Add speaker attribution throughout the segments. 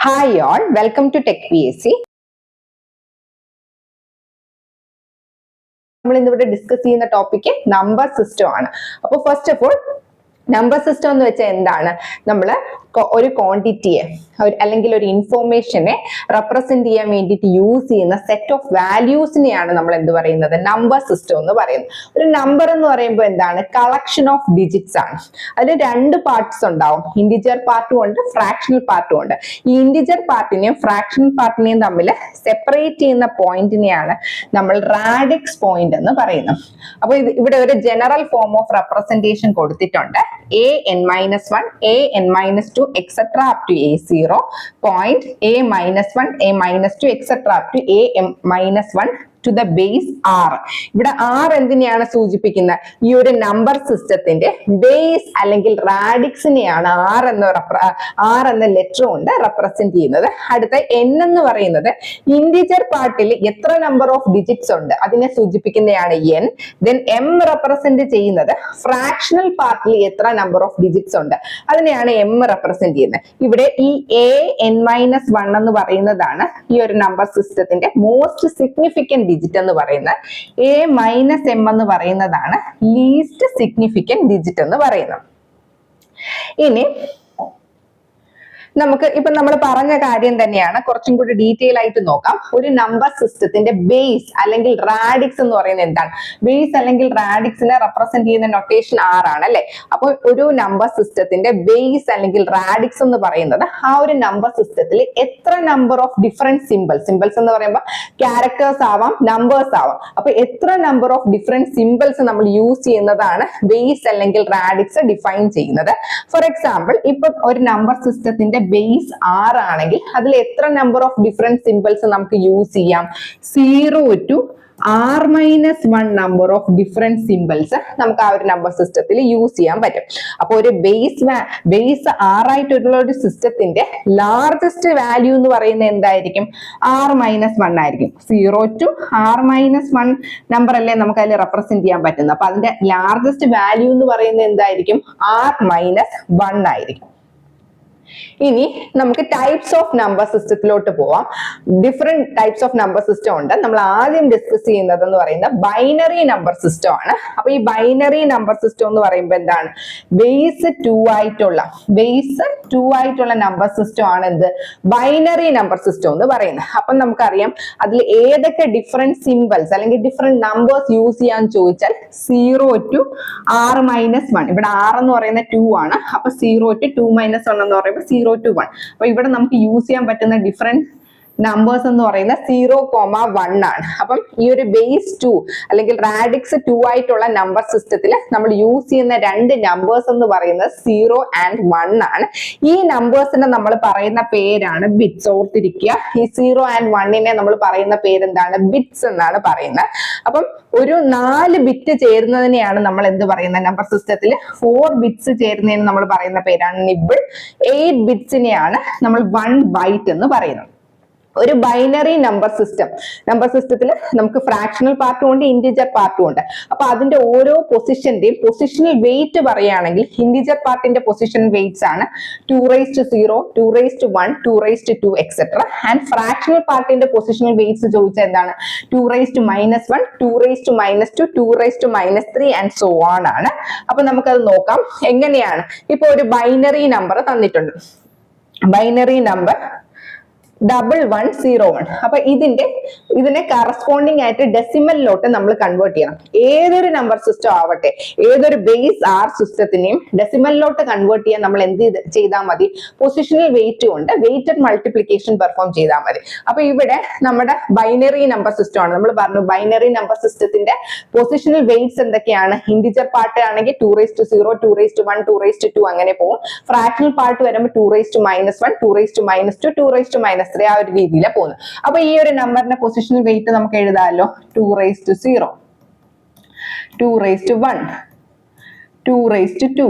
Speaker 1: Hi all, welcome to Tech PSC. നമ്മൾ ഇന്നിവിടെ discuss ചെയ്യുന്ന ടോപ്പിക് നമ്പർ സിസ്റ്റം ആണ്. അപ്പോൾ first of all number system എന്ന് വെച്ചാൽ എന്താണ്? നമ്മൾ ഒരു ക്വാണ്ടിറ്റിയെ അല്ലെങ്കിൽ ഒരു ഇൻഫോർമേഷനെ റെപ്രസെന്റ് ചെയ്യാൻ വേണ്ടിയിട്ട് യൂസ് ചെയ്യുന്ന സെറ്റ് ഓഫ് വാല്യൂസിനെയാണ് നമ്മൾ എന്ത് പറയുന്നത്? നമ്പർ സിസ്റ്റം എന്ന് പറയുന്നത്. ഒരു നമ്പർ എന്ന് പറയുമ്പോൾ എന്താണ്? കളക്ഷൻ ഓഫ് ഡിജിറ്റ്സ് ആണ്. അതിന് രണ്ട് പാർട്സ് ഉണ്ടാവും, ഇൻഡിജർ പാർട്ടും ഉണ്ട്, ഫ്രാക്ഷണൽ പാർട്ടും ഉണ്ട്. ഈ ഇൻഡിജർ പാർട്ടിനെയും ഫ്രാക്ഷണൽ പാർട്ടിനെയും തമ്മിൽ സെപ്പറേറ്റ് ചെയ്യുന്ന പോയിന്റിനെയാണ് നമ്മൾ റാഡിക്സ് പോയിന്റ് എന്ന് പറയുന്നത്. അപ്പോൾ ഇവിടെ ഒരു ജനറൽ ഫോം ഓഫ് റെപ്രസെന്റേഷൻ കൊടുത്തിട്ടുണ്ട്. an-1, an-2, etc. up to a0, point a-1, a-2, etc. up to a-1 to the base r. ഇവിടെ r എന്തിനെയാണ് സൂചിപ്പിക്കുന്നത്? ഈ ഒരു നമ്പർ സിസ്റ്റത്തിന്റെ ബേസ് അല്ലെങ്കിൽ റാഡിക്സിനെയാണ് r എന്ന ലെറ്റർ കൊണ്ട് റെപ്രസെന്റ് ചെയ്യുന്നത്. അടുത്ത n എന്ന് പറയുന്നത് ഇൻഡിജർ പാർട്ടിൽ എത്ര നമ്പർ ഓഫ് ഡിജിറ്റ്സ് ഉണ്ട് അതിനെ സൂചിപ്പിക്കുന്നതാണ് n. ദെൻ m റെപ്രസെന്റ് ചെയ്യുന്നത് ഫ്രാക്ഷണൽ പാർട്ടിൽ എത്ര നമ്പർ ഓഫ് ഡിജിറ്റ്സ് ഉണ്ട് അതിനെയാണ് m റെപ്രസെന്റ് ചെയ്യുന്നത്. ഇവിടെ ഈ an-1 എന്ന് പറയുന്നതാണ് ഈ ഒരു നമ്പർ സിസ്റ്റത്തിന്റെ മോസ്റ്റ് സിഗ്നിഫിക്കന്റ് ഡിജിറ്റ് എന്ന് പറയുന്നത്. a-m എന്ന് പറയുന്നതാണ് ലീസ്റ്റ് സിഗ്നിഫിക്കന്റ് ഡിജിറ്റ് എന്ന് പറയുന്നത്. ഇനി നമുക്ക് ഇപ്പൊ നമ്മൾ പറഞ്ഞ കാര്യം തന്നെയാണ്, കുറച്ചും കൂടി ഡീറ്റെയിൽ ആയിട്ട് നോക്കാം. ഒരു നമ്പർ സിസ്റ്റത്തിന്റെ ബേസ് അല്ലെങ്കിൽ റാഡിക്സ് എന്ന് പറയുന്നത് എന്താണ്? ബേസ് അല്ലെങ്കിൽ റാഡിക്സിനെ റെപ്രസെന്റ് ചെയ്യുന്ന നൊട്ടേഷൻ r ആണ് അല്ലെ. അപ്പോൾ ഒരു നമ്പർ സിസ്റ്റത്തിന്റെ ബേസ് അല്ലെങ്കിൽ റാഡിക്സ് എന്ന് പറയുന്നത് ആ ഒരു നമ്പർ സിസ്റ്റത്തിൽ എത്ര നമ്പർ ഓഫ് ഡിഫറെന്റ് സിമ്പിൾസ് എന്ന് പറയുമ്പോൾ ക്യാരക്ടേഴ്സ് ആവാം, നമ്പേഴ്സ് ആവാം. അപ്പൊ എത്ര നമ്പർ ഓഫ് ഡിഫറെന്റ് സിമ്പിൾസ് നമ്മൾ യൂസ് ചെയ്യുന്നതാണ് ബേസ് അല്ലെങ്കിൽ റാഡിക്സ് ഡിഫൈൻ ചെയ്യുന്നത്. ഫോർ എക്സാമ്പിൾ, ഇപ്പൊ ഒരു നമ്പർ സിസ്റ്റത്തിന്റെ ബേസ് r ആണെങ്കിൽ അതിൽ എത്ര നമ്പർ ഓഫ് ഡിഫറെന്റ് സിമ്പിൾസ് നമുക്ക് യൂസ് ചെയ്യാം? 0 to r-1 number of different symbols നമുക്ക് ആ ഒരു നമ്പർ സിസ്റ്റത്തിൽ യൂസ് ചെയ്യാൻ പറ്റും. അപ്പൊ ഒരു ബേസ് r ആയിട്ടുള്ള ഒരു സിസ്റ്റത്തിന്റെ ലാർജസ്റ്റ് വാല്യൂ എന്ന് പറയുന്നത് എന്തായിരിക്കും? r-1 ആയിരിക്കും. 0 to r-1 നമ്പർ അല്ലേ നമുക്ക് അതിൽ റെപ്രസെന്റ് ചെയ്യാൻ പറ്റുന്നത്. അപ്പൊ അതിന്റെ ലാർജസ്റ്റ് വാല്യൂ എന്ന് പറയുന്നത് എന്തായിരിക്കും? r-1 ആയിരിക്കും. ഇനി നമുക്ക് ടൈപ്സ് ഓഫ് നമ്പർ സിസ്റ്റത്തിലോട്ട് പോവാം. Different types of number system ഉണ്ട്. നമ്മൾ ആദ്യം ഡിസ്കസ് ചെയ്യുന്നത് എന്ന് പറയുന്നത് ബൈനറി നമ്പർ സിസ്റ്റം ആണ്. അപ്പൊ ഈ ബൈനറി നമ്പർ സിസ്റ്റം എന്ന് പറയുമ്പോൾ എന്താണ്? ബേസ് 2 ആയിട്ടുള്ള നമ്പർ സിസ്റ്റം ആണ് എന്ത്? ബൈനറി നമ്പർ സിസ്റ്റം എന്ന് പറയുന്നത്. അപ്പൊ നമുക്കറിയാം അതിൽ ഏതൊക്കെ ഡിഫറെന്റ് സിമ്പിൾസ് അല്ലെങ്കിൽ ഡിഫറെന്റ് നമ്പേഴ്സ് യൂസ് ചെയ്യാൻ ചോദിച്ചാൽ 0 to r-1. ഇവിടെ r എന്ന് പറയുന്നത് 2 ആണ്. അപ്പൊ 0 to 2-1 എന്ന് പറയുമ്പോൾ 0 to 1. അപ്പൊ ഇവിടെ നമുക്ക് യൂസ് ചെയ്യാൻ പറ്റുന്ന ഡിഫറെന്റ് നമ്പേഴ്സ് എന്ന് പറയുന്നത് 0,1 ആണ്. അപ്പം ഈ ഒരു ബേസ് 2 അല്ലെങ്കിൽ റാഡിക്സ് 2 ആയിട്ടുള്ള നമ്പർ സിസ്റ്റത്തിൽ നമ്മൾ യൂസ് ചെയ്യുന്ന രണ്ട് നമ്പേഴ്സ് എന്ന് പറയുന്നത് 0 and 1 ആണ്. ഈ നമ്പേഴ്സിനെ നമ്മൾ പറയുന്ന പേരാണ് ബിറ്റ്സ്. ഓർത്തിരിക്കുക, ഈ 0 and 1നെ നമ്മൾ പറയുന്ന പേരെന്താണ്? ബിറ്റ്സ് എന്നാണ് പറയുന്നത്. അപ്പം ഒരു 4 ബിറ്റ് ചേരുന്നതിനെയാണ് നമ്മൾ എന്ത് പറയുന്നത്? നമ്പർ സിസ്റ്റത്തിൽ 4 ബിറ്റ്സ് ചേരുന്നതിന് നമ്മൾ പറയുന്ന പേരാണ് നിബിൾ. 8 ബിറ്റ്സിനെയാണ് നമ്മൾ 1 ബൈറ്റ് എന്ന് പറയുന്നത്. ഒരു ബൈനറി നമ്പർ സിസ്റ്റത്തിൽ നമുക്ക് ഫ്രാക്ഷണൽ പാർട്ടും ഉണ്ട്, ഇൻഡിജർ പാർട്ടും ഉണ്ട്. അപ്പൊ അതിന്റെ ഓരോ പൊസിഷന്റെയും പൊസിഷണൽ വെയിറ്റ് പറയുകയാണെങ്കിൽ ഇൻഡിജർ പാർട്ടിന്റെ പൊസിഷൻ വെയിറ്റ്സ് ആണ് 2^0, 2^1, 2^2, etc. ആൻഡ് ഫ്രാക്ഷണൽ പാർട്ടിന്റെ പൊസിഷണൽ വെയിറ്റ്സ് ചോദിച്ചാൽ എന്താണ്? 2^-1, 2^-2, 2^-3 ആൻഡ് സോ ഓൺ ആണ്. അപ്പൊ നമുക്കത് നോക്കാം എങ്ങനെയാണ്. ഇപ്പൊ ഒരു ബൈനറി നമ്പർ തന്നിട്ടുണ്ട്, ബൈനറി നമ്പർ 1101. അപ്പൊ ഇതിനെ കറസ്പോണ്ടിങ് ആയിട്ട് ഡെസിമലിലോട്ട് നമ്മൾ കൺവേർട്ട് ചെയ്യണം. ഏതൊരു നമ്പർ സിസ്റ്റം ആവട്ടെ, ഏതൊരു ബേസ് r സിസ്റ്റത്തിനെയും ഡെസിമലിലോട്ട് കൺവേർട്ട് ചെയ്യാൻ നമ്മൾ എന്ത് ചെയ്താൽ മതി? പൊസിഷണൽ വെയിറ്റ് കൊണ്ട് വെയിറ്റഡ് മൾട്ടിപ്ലിക്കേഷൻ പെർഫോം ചെയ്താൽ മതി. അപ്പൊ ഇവിടെ നമ്മുടെ ബൈനറി നമ്പർ സിസ്റ്റം ആണ്. നമ്മൾ പറഞ്ഞു ബൈനറി നമ്പർ സിസ്റ്റത്തിന്റെ പൊസിഷണൽ വെയിറ്റ്സ് എന്തൊക്കെയാണ്? ഇൻഡിജർ പാർട്ട് ആണെങ്കിൽ 2^0, 2^1, 2^2 അങ്ങനെ പോകും. ഫ്രാക്ഷണൽ പാർട്ട് വരുമ്പോൾ 2^-1, 2^-2, 2^-3 ആ ഒരു രീതിയിലാണ് പോകുന്നത്. അപ്പൊ ഈ ഒരു നമ്പറിന്റെ പൊസിഷണൽ വെയിറ്റ് നമുക്ക് എഴുതാമല്ലോ. 2^0, 2^1, 2^2,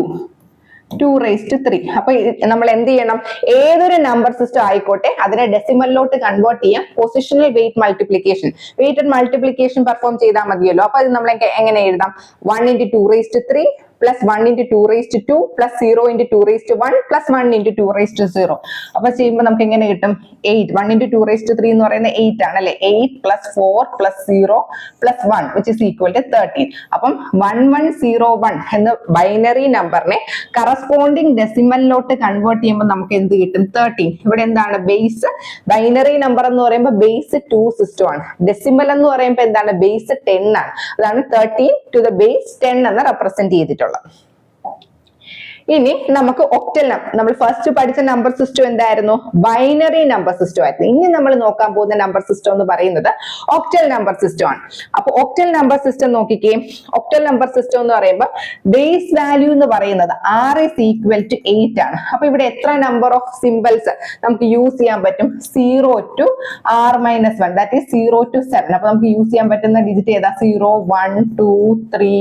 Speaker 1: 2^3. അപ്പൊ നമ്മൾ എന്ത് ചെയ്യണം? ഏതൊരു നമ്പർ സിസ്റ്റം ആയിക്കോട്ടെ അതിനെ ഡെസിമലിലോട്ട് കൺവേർട്ട് ചെയ്യാം. Positional weight multiplication, weighted multiplication perform ചെയ്താൽ മതിയല്ലോ. അപ്പൊ അത് നമ്മൾ എങ്ങനെ എഴുതാം? 1 × 2^3 plus 1 into 2 raised to 2 plus 0 into 2 raised to 1 plus 1 into 2 raised to 0. അപ്പൊ ചെയ്യുമ്പോൾ നമുക്ക് എങ്ങനെ കിട്ടും? 8. 1 into 2 raised to 3 എന്ന് പറയുന്നത് 8 ആണ് അല്ലെ? 8 plus 4 plus 0 plus 1 which is equal to 13. അപ്പം 1101 എന്ന ബൈനറി നമ്പറിനെ കറസ്പോണ്ടിങ് ഡെസിമലിലോട്ട് കൺവേർട്ട് ചെയ്യുമ്പോൾ നമുക്ക് എന്ത് കിട്ടും? 13. ഇവിടെ എന്താണ് ബേസ്? ബൈനറി നമ്പർ എന്ന് പറയുമ്പോൾ ബേസ് 2 സിസ്റ്റം ആണ്. ഡെസിമൽ എന്ന് പറയുമ്പോൾ എന്താണ്? ബേസ് 10 ആണ്. അതാണ് 13 to the base 10 എന്ന് റെപ്രസെന്റ് ചെയ്തിട്ടുള്ളത്. ഇനി നമുക്ക് ഒക്ടൽ നമ്മൾ ഫസ്റ്റ് പഠിച്ച നമ്പർ സിസ്റ്റം എന്തായിരുന്നു? ബൈനറി നമ്പർ സിസ്റ്റം ആയിരുന്നു. ഇനി നമ്മൾ നോക്കാൻ പോകുന്ന നമ്പർ സിസ്റ്റം എന്ന് പറയുന്നത് ഒക്ടൽ നമ്പർ സിസ്റ്റം ആണ്. അപ്പൊ ഒക്ടൽ നമ്പർ സിസ്റ്റം നോക്കിക്കേ. ഒക്ടൽ നമ്പർ സിസ്റ്റം എന്ന് പറയുമ്പോൾ ബേസ് വാല്യൂ എന്ന് പറയുന്നത് r is equal to 8 ആണ്. അപ്പൊ ഇവിടെ എത്ര നമ്പർ ഓഫ് സിമ്പിൾസ് നമുക്ക് യൂസ് ചെയ്യാൻ പറ്റും? 0 to r minus 1 that is 0 to 7. അപ്പൊ നമുക്ക് യൂസ് ചെയ്യാൻ പറ്റുന്ന ഡിജിറ്റ് ഏതാ? 0 1 2 3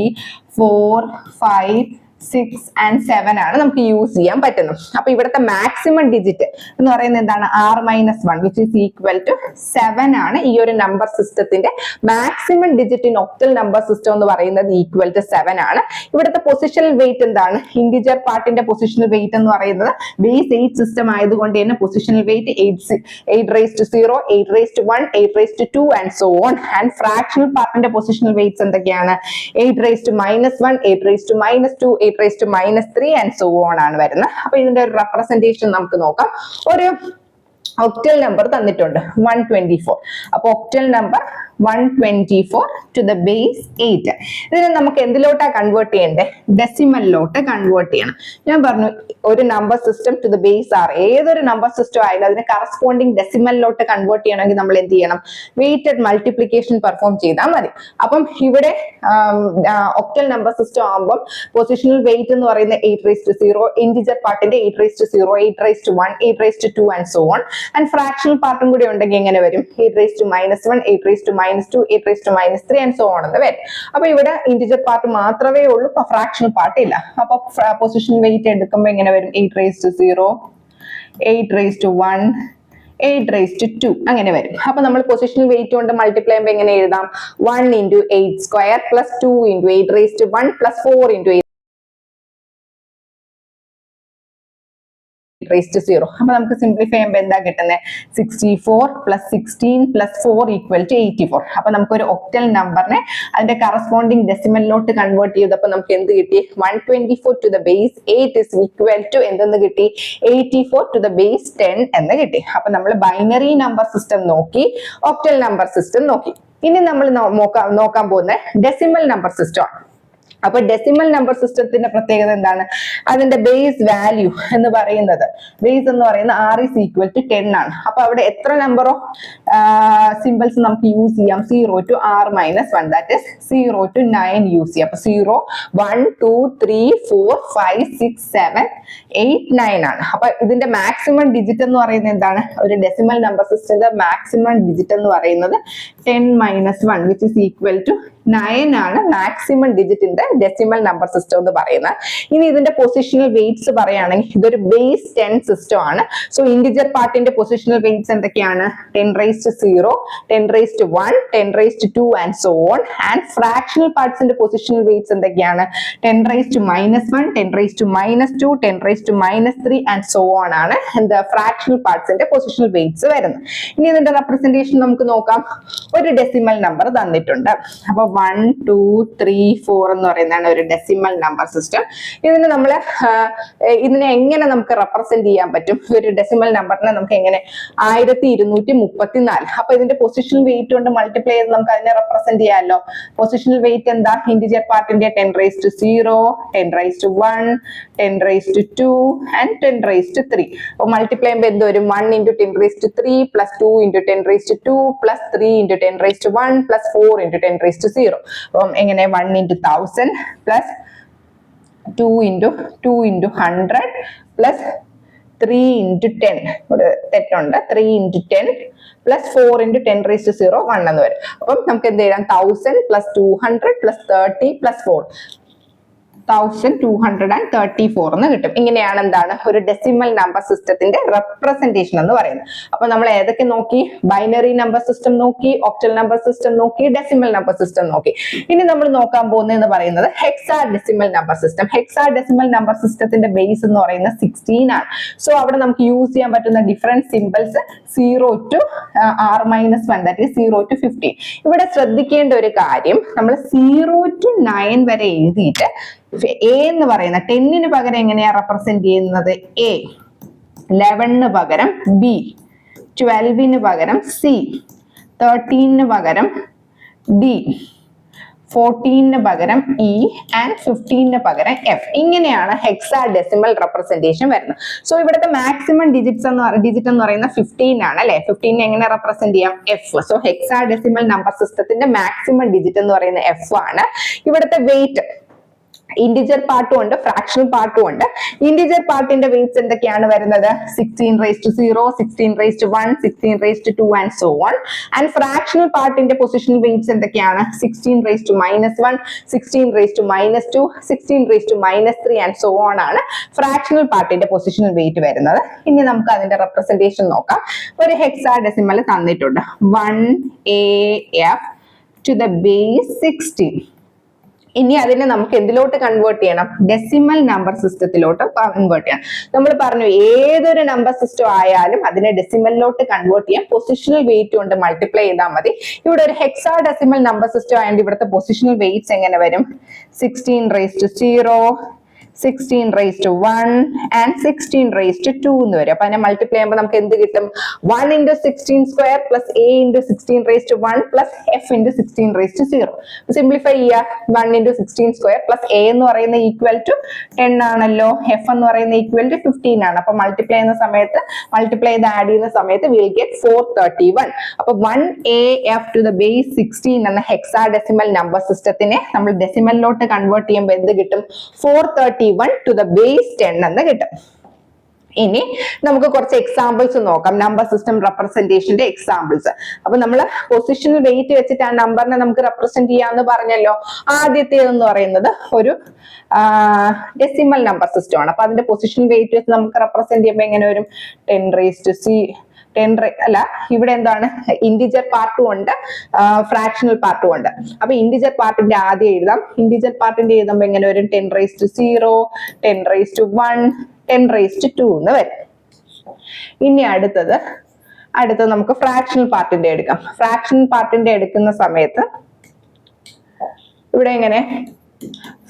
Speaker 1: 4 5 6 and 7 ആണ് നമുക്ക് യൂസ് ചെയ്യാൻ പറ്റുന്നത്. അപ്പൊ ഇവിടുത്തെ മാക്സിമം ഡിജിറ്റ് എന്ന് പറയുന്നത് എന്താണ്? r minus 1 which is equal to 7 ആണ് ഈ ഒരു നമ്പർ സിസ്റ്റത്തിന്റെ maximum digit in octal number system എന്ന് പറയുന്നത് ഈക്വൽ ടു 7 ആണ്. ഇവിടുത്തെ പൊസിഷണൽ വെയിറ്റ് എന്താണ്? ഇന്റിജർ പാർട്ടിന്റെ പൊസിഷണൽ വെയിറ്റ് എന്ന് പറയുന്നത് ബേസ് 8 സിസ്റ്റം ആയതുകൊണ്ട് തന്നെ positional wait 8 raised to 0, 8 raised to 1, 8 raised to 2 and so on. And fractional പാർട്ടിന്റെ പൊസിഷണൽ വെയിറ്റ്സ് എന്തൊക്കെയാണ്? 8 raised to -1, 8 raised to -2, 8 raised to -3 and so on ആണ് വരുന്നത്. അപ്പൊ ഇതിന്റെ ഒരു റെപ്രസെന്റേഷൻ നമുക്ക് നോക്കാം. ഒരു ഒക്ടൽ നമ്പർ തന്നിട്ടുണ്ട് 124. അപ്പൊ octal number 124 to the base 8. ഇതിനെ നമുക്ക് എന്തിലോട്ടാ കൺവേർട്ട് ചെയ്യണ്ടേ? ഡെസിമലിലോട്ട് കൺവേർട്ട് ചെയ്യണം. ഞാൻ പറഞ്ഞു ഒരു number system to the base R, ഏതൊരു നമ്പർ സിസ്റ്റം ആയാലും അതിനെ കറസ്പോണ്ടിങ് ഡെസിമലിലോട്ട് കൺവേർട്ട് ചെയ്യണമെങ്കിൽ നമ്മൾ എന്ത് ചെയ്യണം? വെയിറ്റഡ് മൾട്ടിപ്ലിക്കേഷൻ പെർഫോം ചെയ്താൽ മതി. അപ്പം ഇവിടെ ഒക്ടൽ നമ്പർ സിസ്റ്റം ആകുമ്പോൾ പൊസിഷണൽ വെയിറ്റ് എന്ന് പറയുന്നത് 8 raised to 0, ഇന്റിജർ പാർട്ടിന്റെ 8 raised to 0, 8 raised to 1, 8 raised to 2 and so on. And fractional പാർട്ടും കൂടി ഉണ്ടെങ്കിൽ എങ്ങനെ വരും? 8 raised to -1, 8 raised to -2, 8 raised to -3 and so on എന്ന് വരും. അപ്പൊ ഇവിടെ ഇന്റിജർ പാർട്ട് മാത്രമേ ഉള്ളൂ, ഫ്രാക്ഷണൽ പാർട്ട് ഇല്ല. അപ്പൊ പൊസിഷൻ വെയിറ്റ് എടുക്കുമ്പോൾ എങ്ങനെ വരും? 8 raised to 0, 8 raised to 1, 8 raised to 2 അങ്ങനെ വരും. അപ്പൊ നമ്മൾ പൊസിഷണൽ വെയിറ്റ് കൊണ്ട് മൾട്ടിപ്ലൈ ചെയ്യുമ്പോൾ എങ്ങനെ എഴുതാം? 1 into 8 square plus 2 into 8 raised to 1 plus 4 into 8 raised to 0. അപ്പൊ നമുക്ക് സിംപ്ലിഫൈ ചെയ്യുമ്പോൾ എന്താ കിട്ടുന്നത്? 64 plus 16 plus 4 equal to 84. അപ്പൊ നമുക്ക് ഒരു ഒക്ടൽ നമ്പറിനെ അതിന്റെ കറസ്പോണ്ടിങ് ഡെസിമലിലോട്ട് കൺവേർട്ട് ചെയ്തപ്പോൾ നമുക്ക് എന്ത് കിട്ടി? 124 to the base 8 is equal to എന്തെന്ന് കിട്ടി? 84 to the base 10 എന്ന് കിട്ടി. അപ്പൊ നമ്മൾ ബൈനറി നമ്പർ സിസ്റ്റം നോക്കി, ഒക്ടൽ നമ്പർ സിസ്റ്റം നോക്കി. ഇനി നമ്മൾ നോക്കാൻ പോകുന്ന ഡെസിമൽ നമ്പർ സിസ്റ്റം ആണ്. അപ്പൊ ഡെസിമൽ നമ്പർ സിസ്റ്റത്തിന്റെ പ്രത്യേകത എന്താണ്? അതിന്റെ ബേസ് വാല്യൂ എന്ന് പറയുന്നത് r is equal to 10 ആണ്. അപ്പൊ അവിടെ എത്ര നമ്പർ ഓഫ് സിമ്പിൾസ് നമുക്ക് യൂസ് ചെയ്യാം? 0 to r minus 1 that is 0 to 9 use ചെയ്യാം. അപ്പൊ 0 1 2 3 4 5 6 7 8 9 ആണ്. അപ്പൊ ഇതിന്റെ മാക്സിമം ഡിജിറ്റ് എന്ന് പറയുന്നത് എന്താണ്? ഒരു ഡെസിമൽ നമ്പർ സിസ്റ്റത്തിന്റെ മാക്സിമം ഡിജിറ്റ് എന്ന് പറയുന്നത് 10 minus 1 which is equal to 9 ആണ് മാക്സിമം ഡിജിറ്റിന്റെ ഡെസിമൽ നമ്പർ സിസ്റ്റം എന്ന് പറയുന്നത്. ഇനി ഇതിന്റെ പൊസിഷണൽ വെയിറ്റ്സ് പറയുകയാണെങ്കിൽ ഇതൊരു ബേസ് 10 സിസ്റ്റം ആണ്. സോ ഇന്റിജർ പാർട്ടിന്റെ പൊസിഷണൽ വെയിറ്റ്സ് എന്തൊക്കെയാണ്? 10 raised to 0, 10 raised to 1, 10 raised to 2 and so on. And fractional പാർട്സിന്റെ പൊസിഷണൽ വെയിറ്റ്സ് എന്തൊക്കെയാണ്? 10 raised to -1, 10 raised to -2, 10 raised to -3 and so on ആണ് എന്താ ഫ്രാക്ഷണൽ പാർട്സിന്റെ positional weights വരുന്നത്. ഇനി ഇതിന്റെ റെപ്രസെന്റേഷൻ നമുക്ക് നോക്കാം. ഒരു ഡെസിമൽ നമ്പർ തന്നിട്ടുണ്ട്. അപ്പൊ 1 2 3 4 എന്ന് പറയുന്നതാണ് ഒരു ഡെസിമൽ നമ്പർ സിസ്റ്റം. ഇതിനെ എങ്ങനെ നമുക്ക് റെപ്രസെന്റ് ചെയ്യാൻ പറ്റും? ഒരു ഡെസിമൽ നമ്പറിനെ നമുക്ക് എങ്ങനെ? 1234. അപ്പൊ ഇതിന്റെ പൊസിഷണൽ വെയിറ്റ് കൊണ്ട് മൾട്ടിപ്ലൈ ചെയ്ത് നമുക്ക് അതിനെ റെപ്രസെന്റ് ചെയ്യാമല്ലോ. പൊസിഷണൽ വെയിറ്റ് എന്താ? ഇന്റിജർ പാർട്ടിന്റെ 10 raised to 0, 10 raised to 1, 10 raised to 2 and 10 raised to 3. അപ്പൊ മൾട്ടിപ്ലൈ ചെയ്യുമ്പോൾ എന്ത് വരും? 1 into 10 raised to 3 plus 2 into 10 raised to 2 plus 3 into 10 raised to 1 plus 4 into 10 raised to 0. അപ്പം എങ്ങനെ? 1 into 1000 plus 2 into 100 plus 3 into 10. ഇവിടെ തെറ്റുണ്ട്. 3 into 10 plus 4 into 10 raised to 0 1 എന്ന് വരും. അപ്പം നമുക്ക് എന്ത് ചെയ്യാം? 1000 plus 200 plus 30 plus 4 1234 എന്ന് കിട്ടും. ഇങ്ങനെയാണ് എന്താണ് ഒരു ഡെസിമൽ നമ്പർ സിസ്റ്റത്തിന്റെ റെപ്രസെന്റേഷൻ എന്ന് പറയുന്നത്. അപ്പൊ നമ്മൾ ഏതൊക്കെ നോക്കി? ബൈനറി നമ്പർ സിസ്റ്റം നോക്കി, ഒക്ടൽ നമ്പർ സിസ്റ്റം നോക്കി, ഡെസിമൽ നമ്പർ സിസ്റ്റം നോക്കി. ഇനി നമ്മൾ നോക്കാൻ പോകുന്നതെന്ന് പറയുന്നത് hexadecimal number system. Hexadecimal number സിസ്റ്റത്തിന്റെ ബേസ് എന്ന് പറയുന്നത് 16 ആണ്. സോ അവിടെ നമുക്ക് യൂസ് ചെയ്യാൻ പറ്റുന്ന different symbols 0 to r-1, that is 0 to 15. ഇവിടെ ശ്രദ്ധിക്കേണ്ട ഒരു കാര്യം, നമ്മൾ 0 to 9 വരെ എഴുതിയിട്ട് എ എന്ന് പറയുന്ന 10 പകരം എങ്ങനെയാ റെപ്രസെന്റ് ചെയ്യുന്നത്? എ, 11 പകരം ബി, 12 പകരം സി, 13 പകരം ഡി, 14 പകരം ഇ ആൻഡ് 15 പകരം എഫ്. ഇങ്ങനെയാണ് ഹെക്സാഡെസിമൽ റെപ്രസെന്റേഷൻ വരുന്നത്. സോ ഇവിടുത്തെ മാക്സിമം ഡിജിറ്റ് എന്ന് പറയുന്നത് 15 ആണ് അല്ലെ. 15 എങ്ങനെ റെപ്രസെന്റ് ചെയ്യാം? എഫ്. സോ ഹെക്സാഡെസിമൽ നമ്പർ സിസ്റ്റത്തിന്റെ മാക്സിമം ഡിജിറ്റ് എന്ന് പറയുന്നത് എഫ് ആണ്. ഇവിടുത്തെ വെയിറ്റ് ഇന്റിജർ പാർട്ടും ഉണ്ട്, ഫ്രാക്ഷണൽ പാർട്ടും ഉണ്ട്. ഇന്റിജർ പാർട്ടിന്റെ വെയിറ്റ്സ് എന്തൊക്കെയാണ് വരുന്നത്? 16⁻0, 16⁻1, 16⁻2 and so on. And fractional പാർട്ടിന്റെ പൊസിഷണൽ വെയിറ്റ്സ് എന്തൊക്കെയാണ്? 16⁻1, 16⁻2, 16⁻3 ആൻഡ് സോ ഓൺ ആണ് ഫ്രാക്ഷണൽ പാർട്ടിന്റെ പൊസിഷണൽ വെയിറ്റ് വരുന്നത്. ഇനി നമുക്ക് അതിന്റെ റെപ്രസെന്റേഷൻ നോക്കാം. ഒരു ഹെക്സാഡെസിമൽ തന്നിട്ടുണ്ട്, 1AF to the base 16. ഇനി അതിനെ നമുക്ക് എന്തിലോട്ട് കൺവേർട്ട് ചെയ്യണം? ഡെസിമൽ നമ്പർ സിസ്റ്റത്തിലോട്ട് കൺവേർട്ട് ചെയ്യണം. നമ്മൾ പറഞ്ഞു ഏതൊരു നമ്പർ സിസ്റ്റം ആയാലും അതിനെ ഡെസിമലിലോട്ട് കൺവേർട്ട് ചെയ്യാം. പൊസിഷണൽ വെയിറ്റ് കൊണ്ട് മൾട്ടിപ്ലൈ ചെയ്താൽ മതി. ഇവിടെ ഒരു ഹെക്സാഡെസിമൽ നമ്പർ സിസ്റ്റം ആയതുകൊണ്ട് ഇവിടുത്തെ പൊസിഷണൽ വെയിറ്റ്സ് എങ്ങനെ വരും? 16⁻0, 16⁻1 and 16⁻2 എന്ന് വരും. അപ്പൊ അതിനെ മൾട്ടിപ്ലൈ ചെയ്യുമ്പോൾ നമുക്ക് എന്ത് കിട്ടും? 1 into 16² plus a into 16⁻1 plus f into 16⁻0. Simplify ചെയ്യുക. 1 into 16² plus a എന്ന് പറയുന്നത് ഈക്വൽ ടു 10 ആണല്ലോ, f എന്ന് പറയുന്നത് ഈക്വൽ ടു 15 ആണ്. അപ്പൊ മൾട്ടിപ്ലൈ ചെയ്യുന്ന സമയത്ത്, മൾട്ടിപ്ലൈ ചെയ്ത് ആഡ് ചെയ്യുന്ന സമയത്ത് we'll get 431. അപ്പൊ 1AF to the base 16 എന്ന ഹെക്സാഡെസിമൽ നമ്പർ സിസ്റ്റത്തിനെ നമ്മൾ ഡെസിമലിലോട്ട് കൺവേർട്ട് ചെയ്യുമ്പോൾ എന്ത് കിട്ടും? 431 to the base 10 എന്ന് കിട്ടും. ഇനി നമുക്ക് കുറച്ച് എക്സാമ്പിൾസ് നോക്കാം, നമ്പർ സിസ്റ്റം റെപ്രസെന്റേഷന്റെ എക്സാമ്പിൾസ്. അപ്പൊ നമ്മൾ പൊസിഷണൽ വെയിറ്റ് വെച്ചിട്ട് ആ നമ്പറിനെ നമുക്ക് റെപ്രസെന്റ് ചെയ്യാന്ന് പറഞ്ഞല്ലോ. ആദ്യത്തേതെന്ന് പറയുന്നത് ഒരു ഡെസിമൽ നമ്പർ സിസ്റ്റം ആണ്. അപ്പൊ അതിന്റെ പൊസിഷണൽ വെയിറ്റ് വെച്ച് നമുക്ക് റെപ്രസെന്റ് ചെയ്യുമ്പോൾ എങ്ങനെ വരും? 10 അല്ല, ഇവിടെ എന്താണ്? ഇന്റിജർ പാർട്ടും ഉണ്ട്, ഫ്രാക്ഷണൽ പാർട്ടും ഉണ്ട്. അപ്പൊ ഇന്റിജർ പാർട്ടിന്റെ ആദ്യം എഴുതാം. ഇന്റിജർ പാർട്ടിന്റെ എഴുതുമ്പോൾ എങ്ങനെ വരും? 10⁻0, 10⁻1, 10⁻2 എന്ന് വരും. ഇനി അടുത്തത് നമുക്ക് ഫ്രാക്ഷണൽ പാർട്ടിന്റെ എടുക്കാം. ഫ്രാക്ഷണൽ പാർട്ടിന്റെ എടുക്കുന്ന സമയത്ത് ഇവിടെ എങ്ങനെ?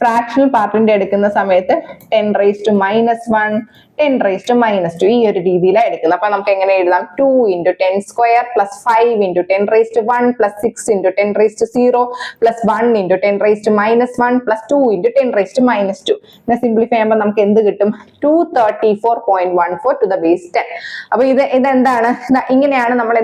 Speaker 1: ഫ്രാക്ഷണൽ പാർട്ടിന്റെ എടുക്കുന്ന സമയത്ത് 10⁻1, 10⁻2 ഈ ഒരു രീതിയിലാണ് എടുക്കുന്നത്. അപ്പൊ നമുക്ക് എങ്ങനെ എഴുതാം? 2 into 10² plus 5 into 10⁻1 plus 6 into 10⁻0 plus 1 into 10⁻1 plus 2 into 10⁻2. ഇങ്ങനെ സിംപ്ലിഫൈ ചെയ്യുമ്പോൾ നമുക്ക് എന്ത് കിട്ടും? 234.14 to the base 10. അപ്പൊ ഇതെന്താണ്? ഇങ്ങനെയാണ് നമ്മൾ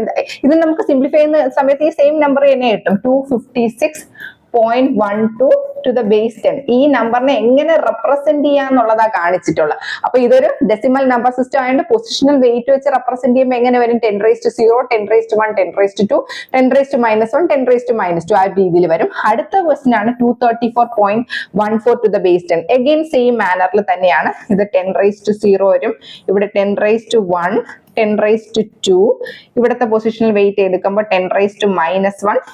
Speaker 1: ഇത് നമുക്ക് സിംപ്ലിഫൈ ചെയ്യുന്ന സമയത്ത് ഈ സെയിം നമ്പർ തന്നെ കിട്ടും, 256.12 to the base 10. ഈ നമ്പറിനെ എങ്ങനെ റെപ്രസെന്റ് ചെയ്യാന്നുള്ളതാ കാണിച്ചിട്ടുള്ളത്. അപ്പൊ ഇതൊരു ഡെസിമൽ നമ്പർ സിസ്റ്റം ആയതുകൊണ്ട് പൊസിഷണൽ വെയിറ്റ് വെച്ച് റെപ്രസെന്റ് ചെയ്യുമ്പോൾ എങ്ങനെ വരും? 10⁻0, 10⁻1, 10⁻2, 10⁻1, 10⁻2 ആ രീതിയിൽ വരും. അടുത്ത ക്വസ്റ്റ്യൻ ആണ് 234.14 to the base 10. Again same മാനറിൽ തന്നെയാണ്. ഇത് 10⁻0 വരും, ഇവിടെ 10⁻1, 10⁻2, ഇവിടുത്തെ പൊസിഷണൽ വെയിറ്റ് എടുക്കുമ്പോൾ 10⁻1,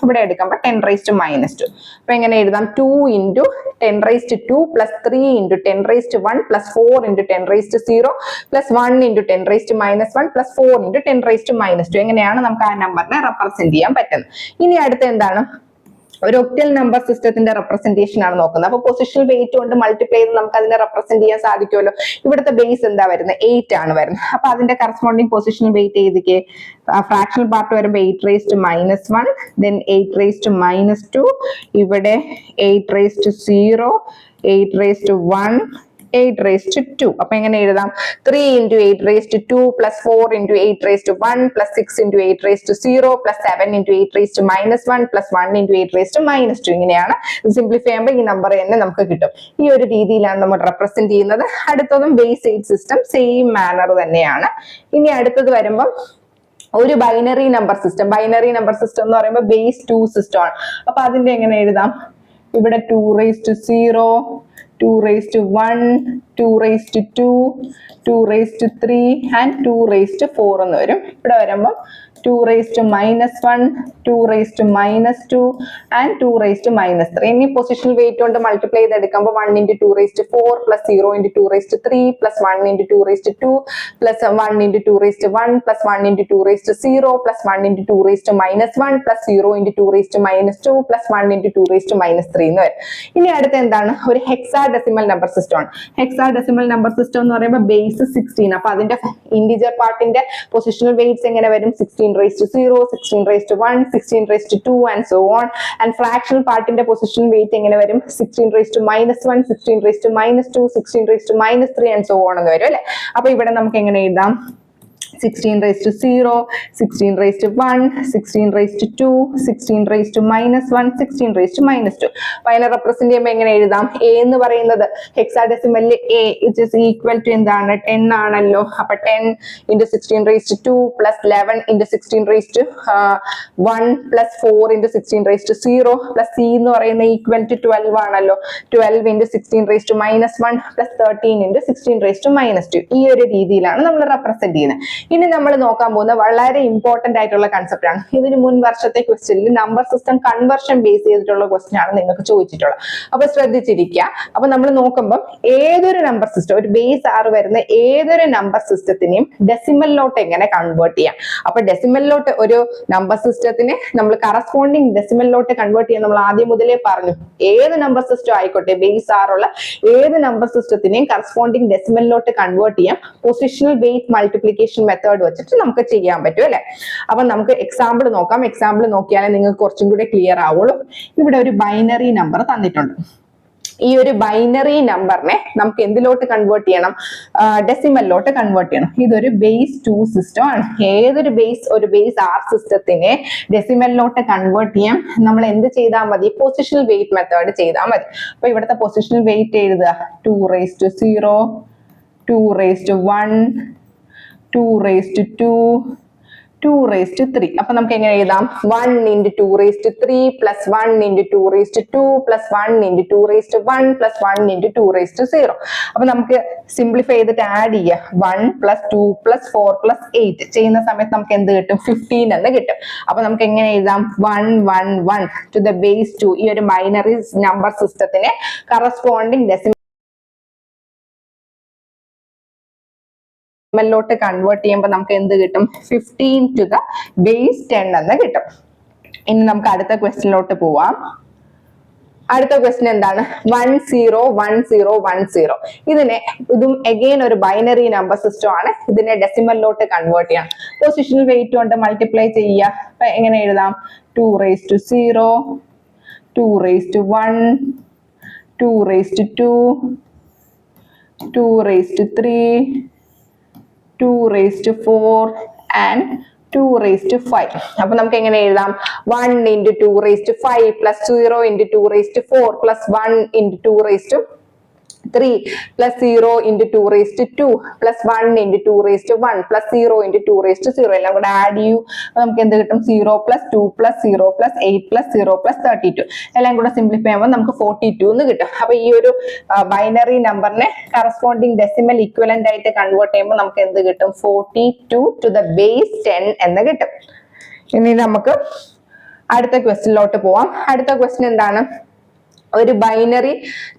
Speaker 1: ഇവിടെ എടുക്കുമ്പോൾ 10⁻2. അപ്പൊ എങ്ങനെ എഴുതാം? 2 into 10⁻2 plus 3 into 10⁻1 plus 4 into 10⁻0 plus 1 into 10⁻1 plus 4 into 10⁻2. എങ്ങനെയാണ് നമുക്ക് ആ നമ്പറിനെ റെപ്രസെന്റ് ചെയ്യാൻ പറ്റുന്നത്? ഇനി അടുത്ത എന്താണ്? ഒരു ഒക്ടൽ നമ്പർ സിസ്റ്റത്തിന്റെ റെപ്രസെന്റേഷൻ ആണ് നോക്കുന്നത്. അപ്പൊ പൊസിഷണൽ വെയിറ്റ് കൊണ്ട് മൾട്ടിപ്ലൈ ചെയ്ത് നമുക്ക് അതിനെ റെപ്രസെന്റ് ചെയ്യാൻ സാധിക്കുമല്ലോ. ഇവിടുത്തെ ബേസ് എന്താ വരുന്നത്? 8 ആണ് വരുന്നത്. അപ്പൊ അതിന്റെ കറസ്പോണ്ടിങ് പൊസിഷണൽ വെയിറ്റ് എഴുതിക്കേ. ഫ്രാക്ഷണൽ പാർട്ട് വരുമ്പോൾ 8⁻1, then 8⁻2, ഇവിടെ 8⁻0, 8⁻1, 8⁻2. അപ്പൊ എങ്ങനെ എഴുതാം? 3 into 8⁻2 plus 4 into 8⁻1 plus 6 into 8⁻0 plus 7 into 8⁻1 plus 1 into 8⁻2. ഇങ്ങനെയാണ് സിംപ്ലിഫൈ ചെയ്യുമ്പോൾ ഈ നമ്പർ തന്നെ നമുക്ക് കിട്ടും. ഈ ഒരു രീതിയിലാണ് നമ്മൾ റെപ്രസെന്റ് ചെയ്യുന്നത്. അടുത്തതും ബേസ് 8 സിസ്റ്റം സെയിം മാനർ തന്നെയാണ്. ഇനി അടുത്തത് വരുമ്പോൾ ഒരു binary number system. Binary number system എന്ന് പറയുമ്പോൾ ബേസ് 2 സിസ്റ്റം ആണ്. അപ്പൊ അതിന്റെ എങ്ങനെ എഴുതാം? ഇവിടെ 2⁻0, 2 raised to 1, 2 raised to 2, 2 raised to 3 and 2 raised to 4 എന്ന് വരും. ഇവിടെ വരുമ്പോൾ 2 raised to -1, 2 raised to -2 and 2 raised to -3. ഇനി പൊസിഷണൽ വെയിറ്റ് കൊണ്ട് മൾട്ടിപ്ലൈ ചെയ്തെടുക്കുമ്പോൾ 1 into 2 raised to 4 plus 0 into 2 raised to 3 plus 1 into 2 raised to 2 plus 1 into 2 raised to 1 plus 1 into 2 raised to 0 plus 1 into 2 raised to -1 plus 0 into 2 raised to -2 plus 1 into 2 raised to -3 എന്ന് വരും. ഇനി അടുത്ത എന്താണ്? ഒരു hexadecimal number system ആണ്. Hexadecimal number system എന്ന് പറയുമ്പോൾ base 16. അപ്പൊ അതിന്റെ ഇന്റിജർ പാർട്ടിന്റെ പൊസിഷണൽ വെയിറ്റ്സ് എങ്ങനെ വരും? 16 raised to 0, 16 raised to 1, 16 raised to 2 and so on. And fractional part in the position weight എങ്ങനെ വരും? 16 raised to -1, 16 raised to -2, 16 raised to -3 and so on എന്ന് വരും അല്ലേ? അപ്പൊ ഇവിടെ നമുക്ക് എങ്ങനെ എഴുതാം? 16 raised to 0, 16 raised to 1, 16 raised to 2, 16 raised to -1, 16 raised to -2. അതിനെ റെപ്രസെന്റ് ചെയ്യുമ്പോൾ എങ്ങനെ എഴുതാം? a എന്ന് പറയുന്നത് ഹെക്സാഡെസിമലിൽ a which is equal to എന്താണ്? 10 ആണല്ലോ. അപ്പൊ 10 into 16 raised to 2 plus 11 into 16 raised to 1 plus 4 into 16 raised to 0 plus c എന്ന് പറയുന്നത് equal to 12 ആണല്ലോ. 12 into 16 raised to -1 plus 13 into 16 raised to -2. ഈ ഒരു രീതിയിലാണ് നമ്മൾ റെപ്രസെന്റ് ചെയ്യുന്നത്. ഇനി നമ്മൾ നോക്കാൻ പോകുന്ന വളരെ ഇമ്പോർട്ടന്റ് ആയിട്ടുള്ള കൺസെപ്റ്റ് ആണ്. ഇതിന് മുൻ വർഷത്തെ ക്വസ്റ്റ്യനിൽ നമ്പർ സിസ്റ്റം കൺവേർഷൻ ബേസ് ചെയ്തിട്ടുള്ള ക്വസ്റ്റ്യൻ ആണ് നിങ്ങൾക്ക് ചോദിച്ചിട്ടുള്ളത്. അപ്പൊ ശ്രദ്ധിച്ചിരിക്കുക. അപ്പൊ നമ്മൾ നോക്കുമ്പോൾ ഏതൊരു നമ്പർ സിസ്റ്റം, ഒരു ബേസ് 6 വരുന്ന ഏതൊരു നമ്പർ സിസ്റ്റത്തിനെയും ഡെസിമലിലോട്ട് എങ്ങനെ കൺവേർട്ട് ചെയ്യാം. അപ്പൊ ഡെസിമലിലോട്ട് ഒരു നമ്പർ സിസ്റ്റത്തിനെ നമ്മൾ കറസ്പോണ്ടിങ് ഡെസിമലിലോട്ട് കൺവേർട്ട് ചെയ്യാൻ നമ്മൾ ആദ്യം മുതലേ പറഞ്ഞു. ഏത് നമ്പർ സിസ്റ്റം ആയിക്കോട്ടെ, ബേസ് 6 ഉള്ള ഏത് നമ്പർ സിസ്റ്റത്തിനെയും കറസ്പോണ്ടിങ് ഡെസിമലിലോട്ട് കൺവേർട്ട് ചെയ്യാം പൊസിഷണൽ വെയിറ്റ് മൾട്ടിപ്ലിക്കേഷൻ മെത്തേഡ് വെച്ചിട്ട് നമുക്ക് ചെയ്യാൻ പറ്റും അല്ലെ? അപ്പൊ നമുക്ക് എക്സാമ്പിൾ നോക്കാം. എക്സാമ്പിൾ നോക്കിയാലേ നിങ്ങൾക്ക് കുറച്ചും കൂടി ക്ലിയർ ആവുള്ളൂ. ഇവിടെ ഒരു ബൈനറി നമ്പർ തന്നിട്ടുണ്ട്. ഈ ഒരു ബൈനറി നമ്പറിനെ നമുക്ക് എന്തിലോട്ട് കൺവേർട്ട് ചെയ്യണം? ഡെസിമലിലോട്ട് കൺവേർട്ട് ചെയ്യണം. ഇതൊരു ബേസ് 2 സിസ്റ്റം ആണ്. ഏതൊരു ഒരു ബേസ് R സിസ്റ്റത്തിനെ ഡെസിമലിലോട്ട് കൺവേർട്ട് ചെയ്യാൻ നമ്മൾ എന്ത് ചെയ്താൽ മതി? പൊസിഷണൽ വെയിറ്റ് മെത്തേഡ് ചെയ്താൽ മതി. അപ്പൊ ഇവിടുത്തെ പൊസിഷണൽ വെയിറ്റ് എഴുതുക. 2 raised to 0, 2 raised to 1, 2 raised to 2, 2 raised to 3. അപ്പൊ നമുക്ക് എങ്ങനെ എഴുതാം? 1 into 2 raised to 3 plus 1 into 2 raised to 2 plus 1 into 2 raised to 1 plus 1 into 2 raised to 0. അപ്പൊ നമുക്ക് സിംപ്ലിഫൈ ചെയ്തിട്ട് ആഡ് ചെയ്യാം. 1 plus 2 plus 4 plus 8 ചെയ്യുന്ന സമയത്ത് നമുക്ക് എന്ത് കിട്ടും? 15 എന്ന് കിട്ടും. അപ്പൊ നമുക്ക് എങ്ങനെ എഴുതാം? 1 1 1 to the base 2. ഈ ഒരു ബൈനറി നമ്പർ സിസ്റ്റത്തിനെ കറസ്പോണ്ടിങ് ഡെസിമലിലോട്ട് കൺവേർട്ട് ചെയ്യുമ്പോൾ നമുക്ക് എന്ത് കിട്ടും? 15 to the base 10 എന്ന് കിട്ടും. ഇനി നമുക്ക് അടുത്ത ക്വസ്റ്റ്യനിലോട്ട് പോവാം. അടുത്ത ക്വസ്റ്റ്യൻ എന്താണ്? 1 0 1 0 1 0. ഇതും അഗെയിൻ ഒരു ബൈനറി നമ്പർ സിസ്റ്റം ആണ്. ഇതിനെ ഡെസിമലിലോട്ട് കൺവേർട്ട് ചെയ്യണം. പൊസിഷണൽ വെയിറ്റ് കൊണ്ട് മൾട്ടിപ്ലൈ ചെയ്യുക. അപ്പൊ എങ്ങനെ എഴുതാം? 2 raised to 0, 2 raised to 1, 2 raised to 2, 2 raised to 3, 2 raised to 4 and 2 raised to 5. അപ്പൊ നമുക്ക് എങ്ങനെ എഴുതാം? 1 into 2 raised to 5 plus 0 into 2 raised to 4 plus 1 into 2 raised to 3 plus 0 into 2 raised to 2 plus 1 into 2 raised to 1 plus 0 into 2 raised to 0. എല്ലാം കൂടെ add ചെയ്യൂ. നമുക്ക് എന്ത് കിട്ടും? 0 plus 2 plus 0 plus 8 plus 0 plus 32. എല്ലാം കൂടെ സിംപ്ലിഫൈ ചെയ്യുമ്പോൾ നമുക്ക് 42 എന്ന് കിട്ടും. അപ്പൊ ഈ ഒരു ബൈനറി നമ്പറിനെ കറസ്പോണ്ടിങ് ഡെസിമൽ ഇക്വലന്റ് ആയിട്ട് കൺവേർട്ട് ചെയ്യുമ്പോൾ നമുക്ക് എന്ത് കിട്ടും? 42 to the base 10 എന്ന് കിട്ടും. ഇനി നമുക്ക് അടുത്ത ക്വസ്റ്റ്യനിലോട്ട് പോവാം. അടുത്ത ക്വസ്റ്റ്യൻ എന്താണ്? ഒരു ബൈനറി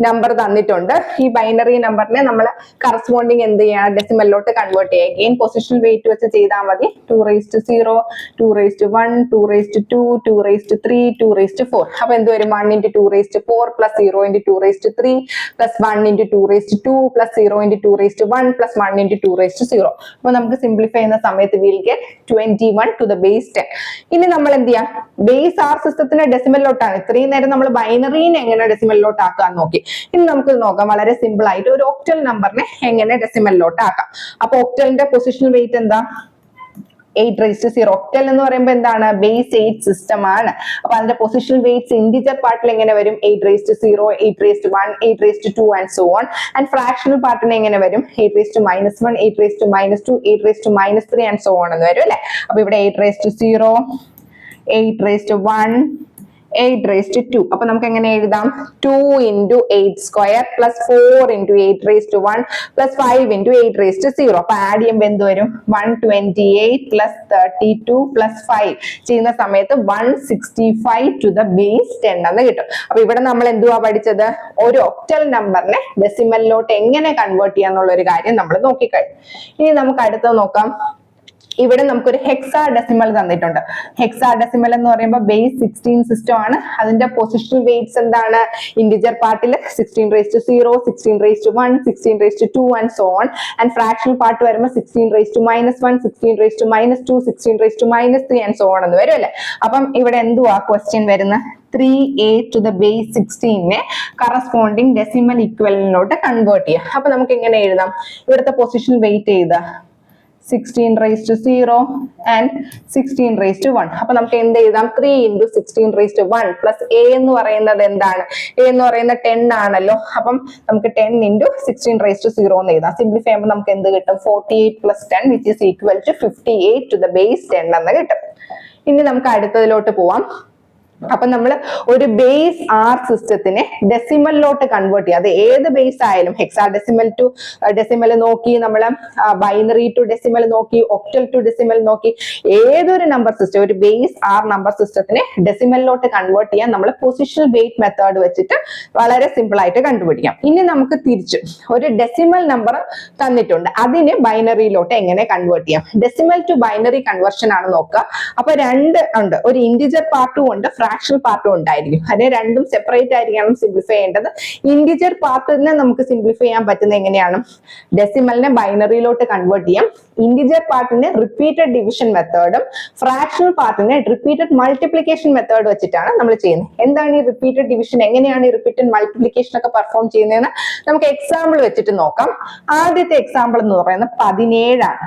Speaker 1: നമ്പർ തന്നിട്ടുണ്ട്. ഈ ബൈനറി നമ്പറിനെ നമ്മൾ കറസ്പോണ്ടിങ് എന്ത് ചെയ്യണം? ഡെസിമലിലോട്ട് കൺവേർട്ട് ചെയ്യുക. അഗെയിൻ പൊസിഷണൽ വെയിറ്റ് വെച്ച് ചെയ്താൽ മതി. 2 raised to 0, 2 raised to 1, 2 raised to 2, 2 raised to 3, 2 raised to 4. അപ്പൊ എന്ത് വരും? 1 into 2 raised to 4 plus 0 into 2 raised to 3 plus 1 into 2 raised to 2 plus 0 into 2 raised to 1 plus 1 into 2 raised to 0. അപ്പൊ നമുക്ക് simplify ചെയ്യുന്ന സമയത്ത് we'll get 21 to the base 10. ഇനി നമ്മൾ എന്ത് ചെയ്യാം? ബേസ് R സിസ്റ്റത്തിന്റെ ഡെസിമലിലോട്ടാണ്. ഇത്രയും നേരം നമ്മൾ ബൈനറിനെ എങ്ങനെ ഡെസിമലിലോട്ട് ആക്കാൻ നോക്കി. ഇനി നമുക്ക് നോക്കാം. വളരെ സിമ്പിൾ ആയിട്ട് ഒരു ഒക്ടൽ നമ്പറിനെ എങ്ങനെ ഡെസിമലിലോട്ട് ആക്കാം. അപ്പൊ ഒക്ടലിന്റെ പൊസിഷണൽ വെയിറ്റ് എന്താ? 8 raised to 0. ഒക്ടൽ എന്ന് പറയുമ്പോൾ എന്താണ്? ബേസ് 8 സിസ്റ്റം ആണ്. അപ്പൊ അതിന്റെ പൊസിഷണൽ വെയിറ്റ്സ് ഇന്റിജർ പാർട്ടിൽ എങ്ങനെ വരും? 8 raised to 0, 8 raised to 1, 8 raised to 2 and so on. And fractional പാർട്ടിന് എങ്ങനെ വരും? 8 raised to -1, 8 raised to -2, 8 raised to -3 and so on എന്ന് വരും അല്ലെ? അപ്പൊ ഇവിടെ 8 raised to 0, 8 raised to 1, 8 raised to 2. അപ്പൊ നമുക്ക് എങ്ങനെ എഴുതാം? 2 into 8 square plus 4 into 8 raised to 1 plus 5 into 8 raised to 0. അപ്പൊ ആഡ് ചെയ്യുമ്പോൾ എന്ത് വരും? 128 plus 32 plus 5 ചെയ്യുന്ന സമയത്ത് 165 to the base 10 എന്ന് കിട്ടും. അപ്പൊ ഇവിടെ നമ്മൾ എന്തുവാ പഠിച്ചത്? ഒരു ഒക്ടൽ നമ്പറിനെ ഡെസിമലിലോട്ട് എങ്ങനെ കൺവേർട്ട് ചെയ്യാന്നുള്ള ഒരു കാര്യം നമ്മൾ നോക്കിക്കഴിഞ്ഞു. ഇനി നമുക്ക് അടുത്തത് നോക്കാം. ഇവിടെ നമുക്കൊരു ഹെക്സാഡെസിമൽ തന്നിട്ടുണ്ട്. ഹെക്സാഡെസിമൽ എന്ന് പറയുമ്പോൾ ബേസ് 16 സിസ്റ്റം ആണ്. അതിന്റെ പൊസിഷണൽ വെയിറ്റ്സ് എന്താണ്? ഇന്റിജർ പാർട്ടിൽ 16 raised to 0, 16 raised to 1, 16 raised to 2 and so on. And fractional part വരുമ്പോൾ 16 raised to -1, 16 raised to -2, 16 raised to -3 and so on എന്ന് വരും അല്ലെ. അപ്പം ഇവിടെ എന്തുവാ ക്വസ്റ്റ്യൻ വരുന്നത്? 3a to the base 16 corresponding decimal ഇക്വലന്റിലോട്ട് കൺവേർട്ട് ചെയ്യാം. അപ്പൊ നമുക്ക് എങ്ങനെ എഴുതാം? ഇവിടുത്തെ പൊസിഷൻ വെയിറ്റ് ചെയ്ത 16 raised to 0 and 16 raised to 1. അപ്പൊ നമുക്ക് എന്ത് എഴുതാം? 3 into 16 raised to 1 plus a എന്ന് പറയുന്നത് എന്താണ്? a എന്ന് പറയുന്നത് 10 ആണല്ലോ. അപ്പം നമുക്ക് 10 into 16 raised to 0 എന്ന് എഴുതാം. സിംപ്ലിഫൈ ചെയ്യുമ്പോൾ നമുക്ക് എന്ത് കിട്ടും? 48 plus 10 which is equal to 58 to the base 10 എന്ന് കിട്ടും. ഇനി നമുക്ക് അടുത്തതിലോട്ട് പോവാം. അപ്പൊ നമ്മൾ ഒരു ബേസ് ആർ സിസ്റ്റത്തിനെ ഡെസിമലിലോട്ട് കൺവേർട്ട് ചെയ്യുക. അത് ഏത് ബേസ് ആയാലും ഹെക്സാഡെസിമൽ ടു ഡെസിമൽ നോക്കി, നമ്മൾ ബൈനറി ടു ഡെസിമൽ നോക്കി, ഒക്ടൽ ടു ഡെസിമൽ നോക്കി, ഏതൊരു നമ്പർ സിസ്റ്റം, ഒരു ബേസ് ആർ നമ്പർ സിസ്റ്റത്തിനെ ഡെസിമലിലോട്ട് കൺവേർട്ട് ചെയ്യാൻ നമ്മൾ പൊസിഷണൽ വെയിറ്റ് മെത്തേഡ് വെച്ചിട്ട് വളരെ സിമ്പിൾ ആയിട്ട് കണ്ടുപിടിക്കാം. ഇനി നമുക്ക് തിരിച്ചു ഒരു ഡെസിമൽ നമ്പർ തന്നിട്ടുണ്ട്, അതിനെ ബൈനറിയിലോട്ട് എങ്ങനെ കൺവേർട്ട് ചെയ്യാം? ഡെസിമൽ ടു ബൈനറി കൺവേർഷൻ ആണ് നോക്കുക. അപ്പൊ രണ്ട് ഉണ്ട്, ഒരു ഇന്റിജർ പാർട്ടും ഉണ്ട്, ഫ്രാക്ഷണൽ പാർട്ടും ഉണ്ടായിരിക്കും. അതിനെ രണ്ടും സെപ്പറേറ്റ് ആയിരിക്കണം സിംപ്ലിഫൈ ചെയ്യേണ്ടത്. ഇന്റിജർ പാർട്ടിനെ നമുക്ക് സിംപ്ലിഫൈ ചെയ്യാൻ പറ്റുന്നത് എങ്ങനെയാണ്? ഡെസിമലിനെ ബൈനറിയിലോട്ട് കൺവേർട്ട് ചെയ്യാം. ഇന്റിജർ പാർട്ടിനെ റിപ്പീറ്റഡ് ഡിവിഷൻ മെത്തേഡും ഫ്രാക്ഷണൽ പാർട്ടിനെ റിപ്പീറ്റഡ് മൾട്ടിപ്ലിക്കേഷൻ മെത്തേഡ് വെച്ചിട്ടാണ് നമ്മൾ ചെയ്യുന്നത്. എന്താണ് ഈ റിപ്പീറ്റഡ് ഡിവിഷൻ, എങ്ങനെയാണ് ഈ റിപ്പീറ്റഡ് മൾട്ടിപ്ലിക്കേഷൻ ഒക്കെ പെർഫോം ചെയ്യുന്നതെന്ന് നമുക്ക് എക്സാമ്പിൾ വെച്ചിട്ട് നോക്കാം. ആദ്യത്തെ എക്സാമ്പിൾ എന്ന് പറയുന്നത് 17 ആണ്.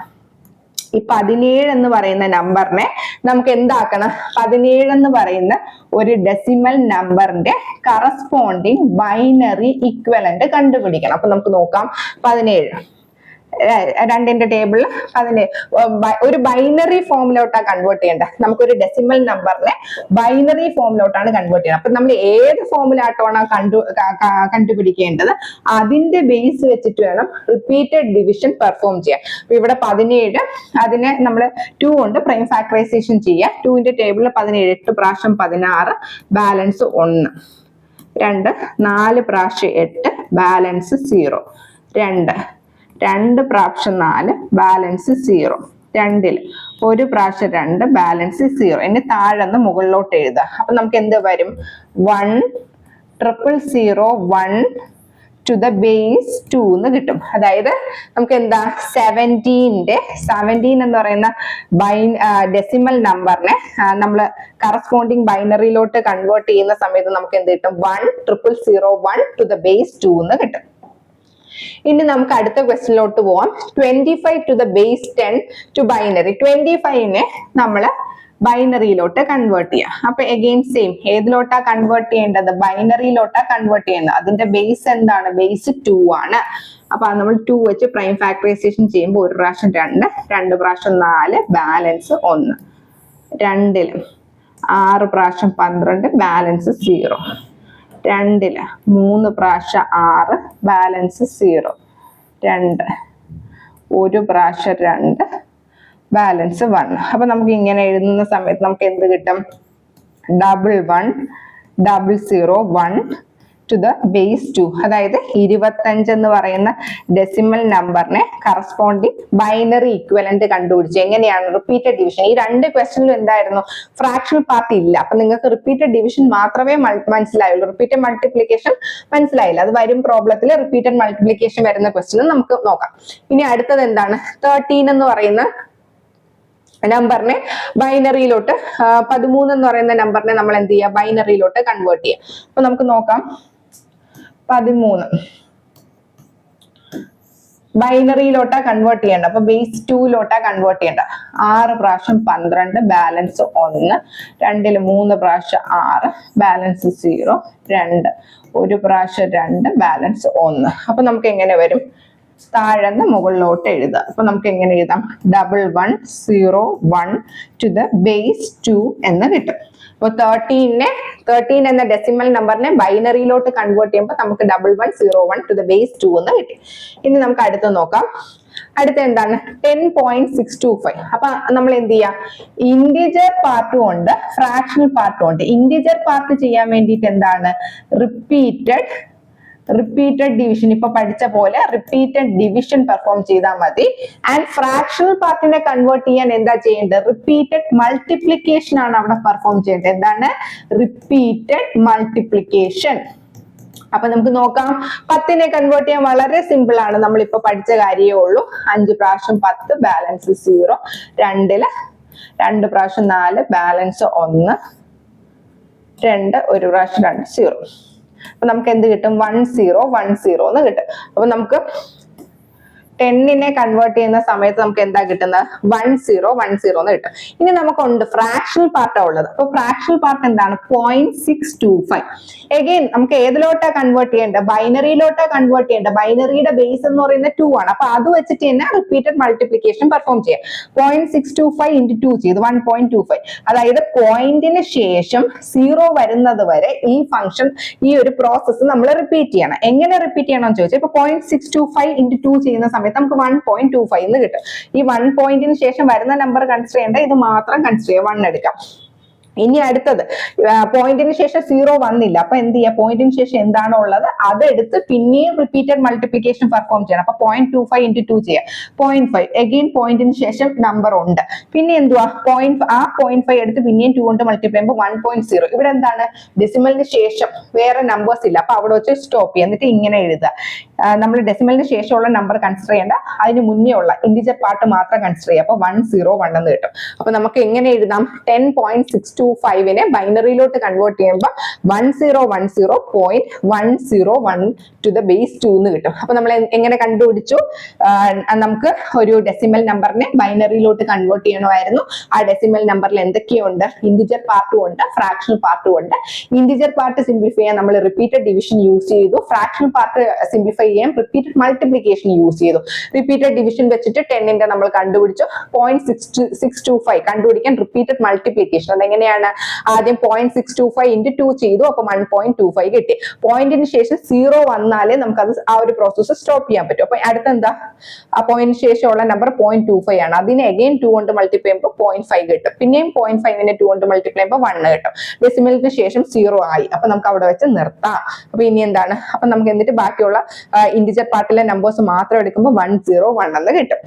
Speaker 1: ഈ 17 എന്ന് പറയുന്ന നമ്പറിനെ നമുക്ക് എന്താക്കണം? 17 എന്ന് പറയുന്ന ഒരു ഡെസിമൽ നമ്പറിന്റെ കറസ്പോണ്ടിങ് ബൈനറി ഇക്വലന്റ് കണ്ടുപിടിക്കണം. അപ്പൊ നമുക്ക് നോക്കാം. 17 രണ്ടിന്റെ ടേബിളിൽ ഒരു ബൈനറി ഫോമിലോട്ടാണ് കൺവേർട്ട് ചെയ്യേണ്ടത്. നമുക്കൊരു ഡെസിമൽ നമ്പറിനെ ബൈനറി ഫോമിലോട്ടാണ് കൺവേർട്ട് ചെയ്യുന്നത്. അപ്പൊ നമ്മൾ ഏത് ഫോമിലായിട്ടാണ് കണ്ടുപിടിക്കേണ്ടത്, അതിന്റെ ബേസ് വെച്ചിട്ട് വേണം റിപ്പീറ്റഡ് ഡിവിഷൻ പെർഫോം ചെയ്യാൻ. അപ്പൊ ഇവിടെ 17, അതിനെ നമ്മൾ 2 കൊണ്ട് പ്രൈം ഫാക്ടറൈസേഷൻ ചെയ്യാം. 2ന്റെ ടേബിളിൽ 17 8 പ്രാവശ്യം 16, ബാലൻസ് 1, 2 4 പ്രാവശ്യം 8, ബാലൻസ് 0, 2 പ്രാവശ്യം 4, ബാലൻസ് 0, 2 1 പ്രാവശ്യം 2, ബാലൻസ് 0. ഇനി താഴെ നിന്ന് മുകളിലോട്ട് എഴുതുക. അപ്പൊ നമുക്ക് എന്ത് വരും? 1 000 1 to the base 2 എന്ന് കിട്ടും. അതായത് നമുക്ക് എന്താ 17 എന്ന് പറയുന്ന ഡെസിമൽ നമ്പറിനെ നമ്മൾ കറസ്പോണ്ടിങ് ബൈനറിയിലോട്ട് കൺവേർട്ട് ചെയ്യുന്ന സമയത്ത് നമുക്ക് എന്ത് കിട്ടും? 1 000 1 to the base 2 എന്ന് കിട്ടും. ഇനി നമുക്ക് അടുത്ത ക്വസ്റ്റ്യനിലോട്ട് പോവാം. 25 to the base 10 to binary. 25നെ നമ്മൾ ബൈനറിയിലോട്ട് കൺവേർട്ട് ചെയ്യാം. അപ്പൊ അഗെയിൻ സെയിം, ഏതിലോട്ടാ കൺവേർട്ട് ചെയ്യേണ്ടത്? ബൈനറിയിലോട്ടാ കൺവേർട്ട് ചെയ്യുന്നത്. അതിന്റെ ബേസ് എന്താണ്? ബേസ് 2 ആണ്. അപ്പൊ നമ്മൾ 2 വെച്ച് പ്രൈം ഫാക്ടറൈസേഷൻ ചെയ്യുമ്പോൾ 1 പ്രാവശ്യം 2, 2 പ്രാവശ്യം 4, ബാലൻസ് 1, 2 6 പ്രാവശ്യം 12, ബാലൻസ് 0, 2 3 പ്രാവശ്യം 6, ബാലൻസ് 0, 2 1 പ്രാവശ്യം 2, ബാലൻസ് 1. അപ്പൊ നമുക്ക് ഇങ്ങനെ എഴുതുന്ന സമയത്ത് നമുക്ക് എന്ത് കിട്ടും? 11 000 1 to the base 2. അതായത് 25 എന്ന് പറയുന്ന ഡെസിമൽ നമ്പറിനെ കറസ്പോണ്ടിങ് ബൈനറി ഇക്വലന്റ് കണ്ടുപിടിച്ചു. എങ്ങനെയാണ്? Repeated division. ഈ രണ്ട് ക്വസ്റ്റ്യനിലും എന്തായിരുന്നു? ഫ്രാക്ഷണൽ പാർട്ട് ഇല്ല. അപ്പൊ നിങ്ങൾക്ക് റിപ്പീറ്റഡ് ഡിവിഷൻ മാത്രമേ മനസ്സിലായുള്ളൂ, റിപ്പീറ്റഡ് മൾട്ടിപ്ലിക്കേഷൻ മനസ്സിലായില്ല. അത് വരും പ്രോബ്ലത്തിൽ റിപ്പീറ്റഡ് മൾട്ടിപ്ലിക്കേഷൻ വരുന്ന ക്വസ്റ്റ്യൻ നമുക്ക് നോക്കാം. ഇനി അടുത്തത് എന്താണ്? 13 എന്ന് പറയുന്ന നമ്പറിനെ ബൈനറിയിലോട്ട് 13 എന്ന് പറയുന്ന നമ്പറിനെ നമ്മൾ എന്ത് ചെയ്യുക? ബൈനറിയിലോട്ട് കൺവേർട്ട് ചെയ്യുക. അപ്പൊ നമുക്ക് നോക്കാം. 13 ബൈനറിയിലോട്ടാ കൺവേർട്ട് ചെയ്യേണ്ട. അപ്പൊ ബേസ് 2ലോട്ടാ കൺവേർട്ട് ചെയ്യേണ്ട. 6 പ്രാവശ്യം 12, ബാലൻസ് 1, 2 3 പ്രാവശ്യം 6, ബാലൻസ് 0, 2 1 പ്രാവശ്യം 2, ബാലൻസ് 1. അപ്പൊ നമുക്ക് എങ്ങനെ വരും? താഴെന്ന് മുകളിലോട്ട് എഴുതുക. അപ്പൊ നമുക്ക് എങ്ങനെ എഴുതാം? 11 0 1 to the base 2 എന്ന് കിട്ടും. അപ്പൊ 13 എന്ന ഡെസിമൽ നമ്പറിനെ ബൈനറിയിലോട്ട് കൺവേർട്ട് ചെയ്യുമ്പോൾ നമുക്ക് 1101 to the base 2 എന്ന് കിട്ടി. ഇനി നമുക്ക് അടുത്ത് നോക്കാം. അടുത്ത എന്താണ് 10.625. അപ്പൊ നമ്മൾ എന്ത് ചെയ്യാം, ഇന്റിജർ പാർട്ടും ഉണ്ട് ഫ്രാക്ഷണൽ പാർട്ടും ഉണ്ട്. ഇന്റിജർ പാർട്ട് ചെയ്യാൻ വേണ്ടിയിട്ട് എന്താണ് റിപ്പീറ്റഡ് ഡിവിഷൻ, ഇപ്പൊ പഠിച്ച പോലെ റിപ്പീറ്റഡ് ഡിവിഷൻ പെർഫോം ചെയ്താൽ മതി. ആൻഡ് ഫ്രാക്ഷണൽ പാർട്ടിനെ കൺവേർട്ട് ചെയ്യാൻ എന്താ ചെയ്യേണ്ടത്, റിപ്പീറ്റഡ് മൾട്ടിപ്ലിക്കേഷൻ ആണ് അവിടെ പെർഫോം ചെയ്യേണ്ടത്. എന്താണ് റിപ്പീറ്റഡ് മൾട്ടിപ്ലിക്കേഷൻ. അപ്പൊ നമുക്ക് നോക്കാം. 10നെ കൺവേർട്ട് ചെയ്യാൻ വളരെ സിമ്പിൾ ആണ്. നമ്മളിപ്പോ പഠിച്ച കാര്യമേ ഉള്ളൂ. 5 പ്രാവശ്യം 10 ബാലൻസ് 0, 2 പ്രാവശ്യം 4 ബാലൻസ് 1, 2 ഒരു പ്രാവശ്യം 2 0. അപ്പൊ നമുക്ക് എന്ത് കിട്ടും 1010 എന്ന് കിട്ടും. അപ്പൊ നമുക്ക് 10നെ കൺവേർട്ട് ചെയ്യുന്ന സമയത്ത് നമുക്ക് എന്താ കിട്ടുന്നത് 1010 എന്ന് കിട്ടും. ഇനി നമുക്കുണ്ട് ഫ്രാക്ഷണൽ പാർട്ടാ ഉള്ളത്. അപ്പൊ ഫ്രാക്ഷണൽ പാർട്ട് എന്താണ് 0.625. എഗെയിൻ നമുക്ക് ഏതിലോട്ടാ കൺവേർട്ട് ചെയ്യേണ്ടത്, ബൈനറിയിലോട്ടാ കൺവേർട്ട് ചെയ്യേണ്ടത്. ബൈനറിയുടെ ബേസ് എന്ന് പറയുന്നത് 2 ആണ്. അപ്പൊ അത് വെച്ചിട്ട് തന്നെ റിപ്പീറ്റഡ് മൾട്ടിപ്ലിക്കേഷൻ പെർഫോം ചെയ്യാം. 0.625 into 2 ചെയ്ത് 1.25. അതായത് പോയിന്റിന് ശേഷം 0 വരുന്നത് വരെ ഈ ഫംഗ്ഷൻ, ഈ ഒരു പ്രോസസ്സ് നമ്മൾ റിപ്പീറ്റ് ചെയ്യണം. എങ്ങനെ റിപ്പീറ്റ് ചെയ്യണം എന്ന് ചോദിച്ചാൽ ഇപ്പൊ 0.625 into 2 ചെയ്യുന്ന സമയത്ത് നമുക്ക് 1.25 എന്ന് കിട്ടും. ഈ 1 പോയിന്റിന് ശേഷം വരുന്ന നമ്പർ കൺസിഡർ ചെയ്യേണ്ട, ഇത് മാത്രം കൺസിഡർ ചെയ്യാം, 1 എടുക്കാം. ഇനി അടുത്തത് പോയിന്റിന് ശേഷം 0 വന്നില്ല. അപ്പൊ എന്ത് ചെയ്യാം, പോയിന്റിന് ശേഷം എന്താണോ ഉള്ളത് അതെടുത്ത് പിന്നെയും റിപ്പീറ്റഡ് മൾട്ടിപ്ലിക്കേഷൻ പെർഫോം ചെയ്യണം. അപ്പൊ 0.25 into 2 ചെയ്യാം 0.5. എഗെയിൻ പോയിന്റിന് ശേഷം നമ്പർ ഉണ്ട്. പിന്നെ എന്തുവാ 0.5 എടുത്ത് പിന്നെയും 2 കൊണ്ട് മൾട്ടിപ്ലൈ ചെയ്യുമ്പോൾ 1.0. ഇവിടെ എന്താണ് ഡെസിമലിന് ശേഷം വേറെ നമ്പേഴ്സ് ഇല്ല. അപ്പൊ അവിടെ വെച്ച് സ്റ്റോപ്പ് ചെയ്യുക. എന്നിട്ട് ഇങ്ങനെ എഴുതുക. നമ്മൾ ഡെസിമലിന് ശേഷമുള്ള നമ്പർ കൺസിഡർ ചെയ്യേണ്ട, അതിന് മുന്നേ ഉള്ള ഇന്റിജർ പാർട്ട് മാത്രം കൺസിഡർ ചെയ്യുക. അപ്പൊ 101 എന്ന് കിട്ടും. അപ്പൊ നമുക്ക് എങ്ങനെ എഴുതാം 10.625നെ ബൈനറിയിലോട്ട് കൺവേർട്ട് ചെയ്യുമ്പോൾ 1010.101 to the base 2 എന്ന് കിട്ടും. അപ്പൊ നമ്മൾ എങ്ങനെ കണ്ടുപിടിച്ചു, നമുക്ക് ഒരു ഡെസിമൽ നമ്പറിനെ ബൈനറിയിലോട്ട് കൺവേർട്ട് ചെയ്യണമായിരുന്നു. ആ ഡെസിമൽ നമ്പറിൽ എന്തൊക്കെയുണ്ട്, ഇന്റിജർ പാർട്ടും ഉണ്ട് ഫ്രാക്ഷണൽ പാർട്ടും ഉണ്ട്. ഇന്റിജർ പാർട്ട് സിംപ്ലിഫൈ ചെയ്യാൻ നമ്മൾ റിപ്പീറ്റഡ് ഡിവിഷൻ യൂസ് ചെയ്തു. ഫ്രാക്ഷണൽ പാർട്ട് സിംപ്ലിഫൈ ചെയ്യാൻ റിപ്പീറ്റഡ് മൾട്ടിപ്ലിക്കേഷൻ യൂസ് ചെയ്തു. റിപ്പീറ്റഡ് ഡിവിഷൻ വെച്ചിട്ട് 10ന്റെ നമ്മൾ കണ്ടുപിടിച്ചു. 0.625 കണ്ടുപിടിക്കാൻ റിപ്പീറ്റഡ് മൾട്ടിപ്ലിക്കേഷൻ അതെങ്ങനെയാണ്, ആദ്യം 0.625 into 2 ചെയ്തു. അപ്പൊ 1.25 കിട്ടി. പോയിന്റിന് ശേഷം 0 വന്നാലേ നമുക്കത് ആ ഒരു പ്രോസസ്സ് സ്റ്റോപ്പ് ചെയ്യാൻ പറ്റും. അപ്പൊ അടുത്ത എന്താ, ആ പോയിന്റിന് ശേഷമുള്ള നമ്പർ 0.25 ആണ്. അതിനെ അഗെയിൻ 2 കൊണ്ട് മൾട്ടിപ്ലൈ ചെയ്യുമ്പോൾ 0.5 കിട്ടും. പിന്നെയും 0.5നെ 2 കൊണ്ട് മൾട്ടിപ്ലൈ ചെയ്യുമ്പോൾ 1 കിട്ടും. ഡെസിമലിന് ശേഷം 0 ആയി. അപ്പൊ നമുക്ക് അവിടെ വെച്ച് നിർത്താം. അപ്പൊ ഇനി എന്താണ്, അപ്പൊ നമുക്ക് എന്നിട്ട് ബാക്കിയുള്ള ഇന്റിജർ പാർട്ടിലെ നമ്പേഴ്സ് മാത്രം എടുക്കുമ്പോൾ 101 എന്ന് കിട്ടും.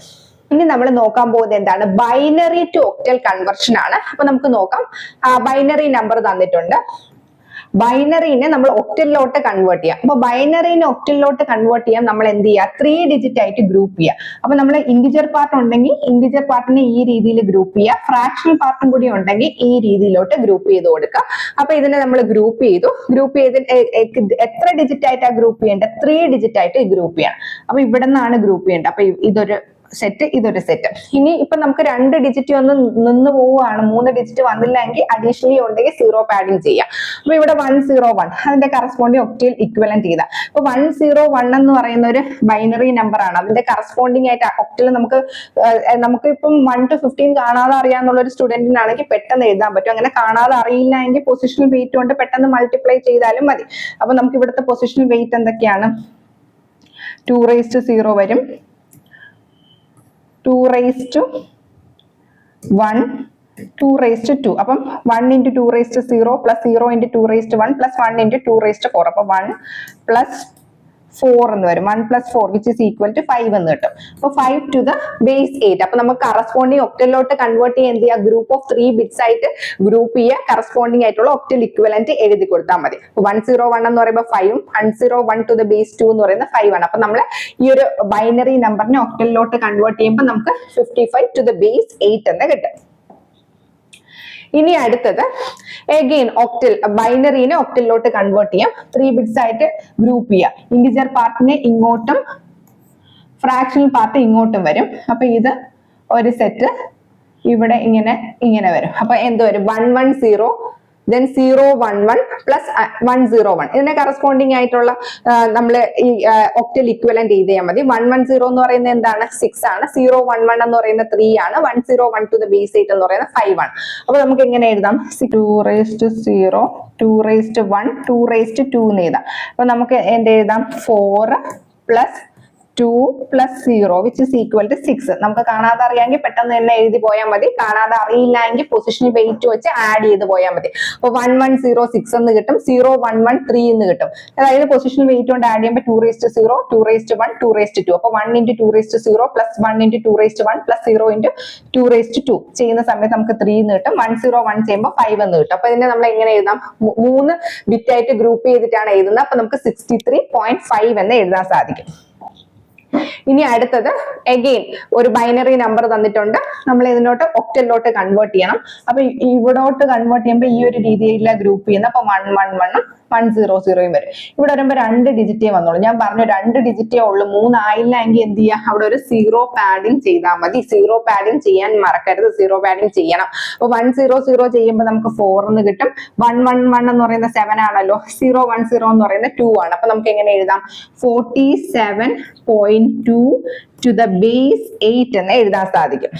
Speaker 1: ഇനി നമ്മൾ നോക്കാൻ പോകുന്നത് എന്താണ്, ബൈനറി ടു ഒക്ടൽ കൺവെർഷൻ ആണ്. അപ്പൊ നമുക്ക് നോക്കാം. ബൈനറി നമ്പർ തന്നിട്ടുണ്ട്. ബൈനറിനെ നമ്മൾ ഒക്ടലിലോട്ട് കൺവേർട്ട് ചെയ്യാം. അപ്പൊ ബൈനറിനെ ഒക്ടലിലോട്ട് കൺവേർട്ട് ചെയ്യാൻ നമ്മൾ എന്ത് ചെയ്യുക, 3 ഡിജിറ്റ് ആയിട്ട് ഗ്രൂപ്പ് ചെയ്യുക. അപ്പൊ നമ്മൾ ഇന്റിജർ പാർട്ട് ഉണ്ടെങ്കിൽ ഇന്റിജർ പാർട്ടിനെ ഈ രീതിയിൽ ഗ്രൂപ്പ് ചെയ്യുക. ഫ്രാക്ഷണൽ പാർട്ടും കൂടി ഉണ്ടെങ്കിൽ ഈ രീതിയിലോട്ട് ഗ്രൂപ്പ് ചെയ്ത് കൊടുക്കുക. അപ്പൊ ഇതിനെ നമ്മൾ ഗ്രൂപ്പ് ചെയ്തു. ഗ്രൂപ്പ് ചെയ്ത് എത്ര ഡിജിറ്റ് ആയിട്ടാണ് ഗ്രൂപ്പ് ചെയ്യേണ്ടത്, 3 ഡിജിറ്റ് ആയിട്ട് ഗ്രൂപ്പ് ചെയ്യണം. അപ്പൊ ഇവിടെ നിന്നാണ് ഗ്രൂപ്പ് ചെയ്യേണ്ടത്. അപ്പൊ ഇതൊരു സെറ്റ്, ഇതൊരു സെറ്റ്. ഇനി ഇപ്പൊ നമുക്ക് 2 ഡിജിറ്റ് ഒന്ന് നിന്ന് പോവുകയാണ്, 3 ഡിജിറ്റ് വന്നില്ല എങ്കിൽ അഡീഷണലി ഉണ്ടെങ്കിൽ 0 പാഡിങ് ചെയ്യാം. അപ്പൊ ഇവിടെ 101 അതിന്റെ കറസ്പോണ്ടിങ് ഒക്ടൽ ഇക്വലന്റ് ചെയ്ത. അപ്പൊ 101 എന്ന് പറയുന്ന ഒരു ബൈനറി നമ്പർ ആണ്. അതിന്റെ കറസ്പോണ്ടിങ് ആയിട്ട് ഒക്ടൽ നമുക്ക് ഇപ്പം 1 to 15 കാണാതെ അറിയാന്നുള്ള ഒരു സ്റ്റുഡന്റിനാണെങ്കിൽ പെട്ടെന്ന് എഴുതാൻ പറ്റും. അങ്ങനെ കാണാതെ അറിയില്ല എങ്കിൽ പൊസിഷണൽ വെയിറ്റ് കൊണ്ട് പെട്ടെന്ന് മൾട്ടിപ്ലൈ ചെയ്താലും മതി. അപ്പൊ നമുക്ക് ഇവിടുത്തെ പൊസിഷണൽ വെയിറ്റ് എന്തൊക്കെയാണ്, 2 raised to 0 വരും, 2 raised to 1, 2 raised to 2. അപ്പം 1 into 2 raised to 0 plus 0 into 2 raised to 1 plus 1 into 2 raised to 4. അപ്പൊ 1 plus 4 എന്ന് വരും. 1 plus 4 which is equal to 5 എന്ന് കിട്ടും. അപ്പൊ 5 to the base 8. അപ്പൊ നമുക്ക് കറസ്പോണ്ടിങ് ഒക്ടലിലോട്ട് കൺവേർട്ട് ചെയ്യാൻ എന്ത് ചെയ്യുക, ഗ്രൂപ്പ് ഓഫ് 3 ബിറ്റ്സ് ആയിട്ട് ഗ്രൂപ്പ് ചെയ്യുക. കറസ്പോണ്ടിങ് ആയിട്ടുള്ള ഒക്ടൽ ഇക്വലന്റ് എഴുതി കൊടുത്താൽ മതി. 101 എന്ന് പറയുമ്പോൾ 5ഉം 101 to the base 2 എന്ന് പറയുന്നത് 5 ആണ്. അപ്പൊ നമ്മൾ ഈ ഒരു ബൈനറി നമ്പറിനെ ഒക്ടലിലോട്ട് കൺവേർട്ട് ചെയ്യുമ്പോൾ നമുക്ക് 55 to the base 8 എന്ന് കിട്ടും. ഇനി അടുത്തത് അഗെയിൻ ഒക്ടൽ, ബൈനറിനെ ഒക്ടലിലോട്ട് കൺവേർട്ട് ചെയ്യാം. 3 ബിറ്റ്സ് ആയിട്ട് ഗ്രൂപ്പ് ചെയ്യാം. ഇന്റിജർ പാർട്ടിനെ ഇങ്ങോട്ടും ഫ്രാക്ഷണൽ പാർട്ട് ഇങ്ങോട്ടും വരും. അപ്പൊ ഇത് ഒരു സെറ്റ് ഇവിടെ ഇങ്ങനെ വരും. അപ്പൊ എന്ത് വരും, 110 then 0 1 1 plus 1 0 1 ഇതിനെ കറസ്പോണ്ടിങ് ആയിട്ടുള്ള നമ്മൾ ഈ ഒക്ടൽ ഇക്വലന്റ് ചെയ്ത് ചെയ്യാൻ മതി. 1 1 0 എന്ന് പറയുന്നത് എന്താണ് 6 ആണ്, 0 1 1 എന്ന് പറയുന്നത് 3 ആണ്, 1 0 1 to the base 8 എന്ന് പറയുന്നത് 5 ആണ്. അപ്പൊ നമുക്ക് എങ്ങനെ എഴുതാം 2 raised to 0 2 raised to 1 2 raised to 2 എന്ന് എഴുതാം. അപ്പൊ നമുക്ക് എന്ത് എഴുതാം 4 plus 2 plus 0 which is equal to 6. നമുക്ക് കാണാതെ അറിയാമെങ്കിൽ പെട്ടെന്ന് തന്നെ എഴുതി പോയാൽ മതി, കാണാതെ അറിയില്ലെങ്കിൽ പൊസിഷനിൽ വെയിറ്റ് വെച്ച് ആഡ് ചെയ്ത് പോയാൽ മതി. അപ്പൊ 1 1 0 6 എന്ന് കിട്ടും, 0 1 1 3 എന്ന് കിട്ടും. അതായത് പൊസിഷനിൽ വെയിറ്റ് കൊണ്ട് ആഡ് ചെയ്യുമ്പോൾ 2 raised to 0 2 raised to 1 2 raised to 2. അപ്പൊ 1 into 2 raised to 0 plus 1 into 2 raised to 1 plus 0 into 2 raised to 2 ചെയ്യുന്ന സമയത്ത് നമുക്ക് 3 എന്ന് കിട്ടും. 1 0 1 ചെയ്യുമ്പോൾ 5 എന്ന് കിട്ടും. അപ്പൊ ഇതിനെ നമ്മൾ എങ്ങനെ എഴുതാം 3 ബിറ്റ് ആയിട്ട് ഗ്രൂപ്പ് ചെയ്തിട്ടാണ് എഴുതുന്നത്. അപ്പൊ നമുക്ക് 63.5 എന്ന് എഴുതാൻ സാധിക്കും. ഇനി അടുത്തത് അഗെയിൻ ഒരു ബൈനറി നമ്പർ തന്നിട്ടുണ്ട്, നമ്മൾ ഇതിനോട്ട് ഒക്ടലിലോട്ട് കൺവേർട്ട് ചെയ്യണം. അപ്പൊ ഇവിടോട്ട് കൺവേർട്ട് ചെയ്യുമ്പോൾ ഈ ഒരു രീതിയിലുള്ള ഗ്രൂപ്പ് ചെയ്യുന്നത്. അപ്പൊ 1 1 1 1 0 0 വരും. ഇവിടെ വരുമ്പോൾ 2 ഡിജിറ്റേ വന്നോളൂ. ഞാൻ പറഞ്ഞു 2 ഡിജിറ്റേ ഉള്ളൂ, 3 ആയില്ല എങ്കിൽ എന്ത് ചെയ്യാം അവിടെ ഒരു 0 പാഡിങ് ചെയ്താൽ മതി. 0 പാഡിങ് ചെയ്യാൻ മറക്കരുത്, 0 പാഡിങ് ചെയ്യണം. അപ്പൊ 1 0 0 ചെയ്യുമ്പോൾ നമുക്ക് 4 എന്ന് കിട്ടും. 1 1 1 എന്ന് പറയുന്ന 7 ആണല്ലോ, 0 1 0 എന്ന് പറയുന്നത് 2 ആണ്. അപ്പൊ നമുക്ക് എങ്ങനെ എഴുതാം 47.2 to the base 8 എന്ന് എഴുതാൻ സാധിക്കും.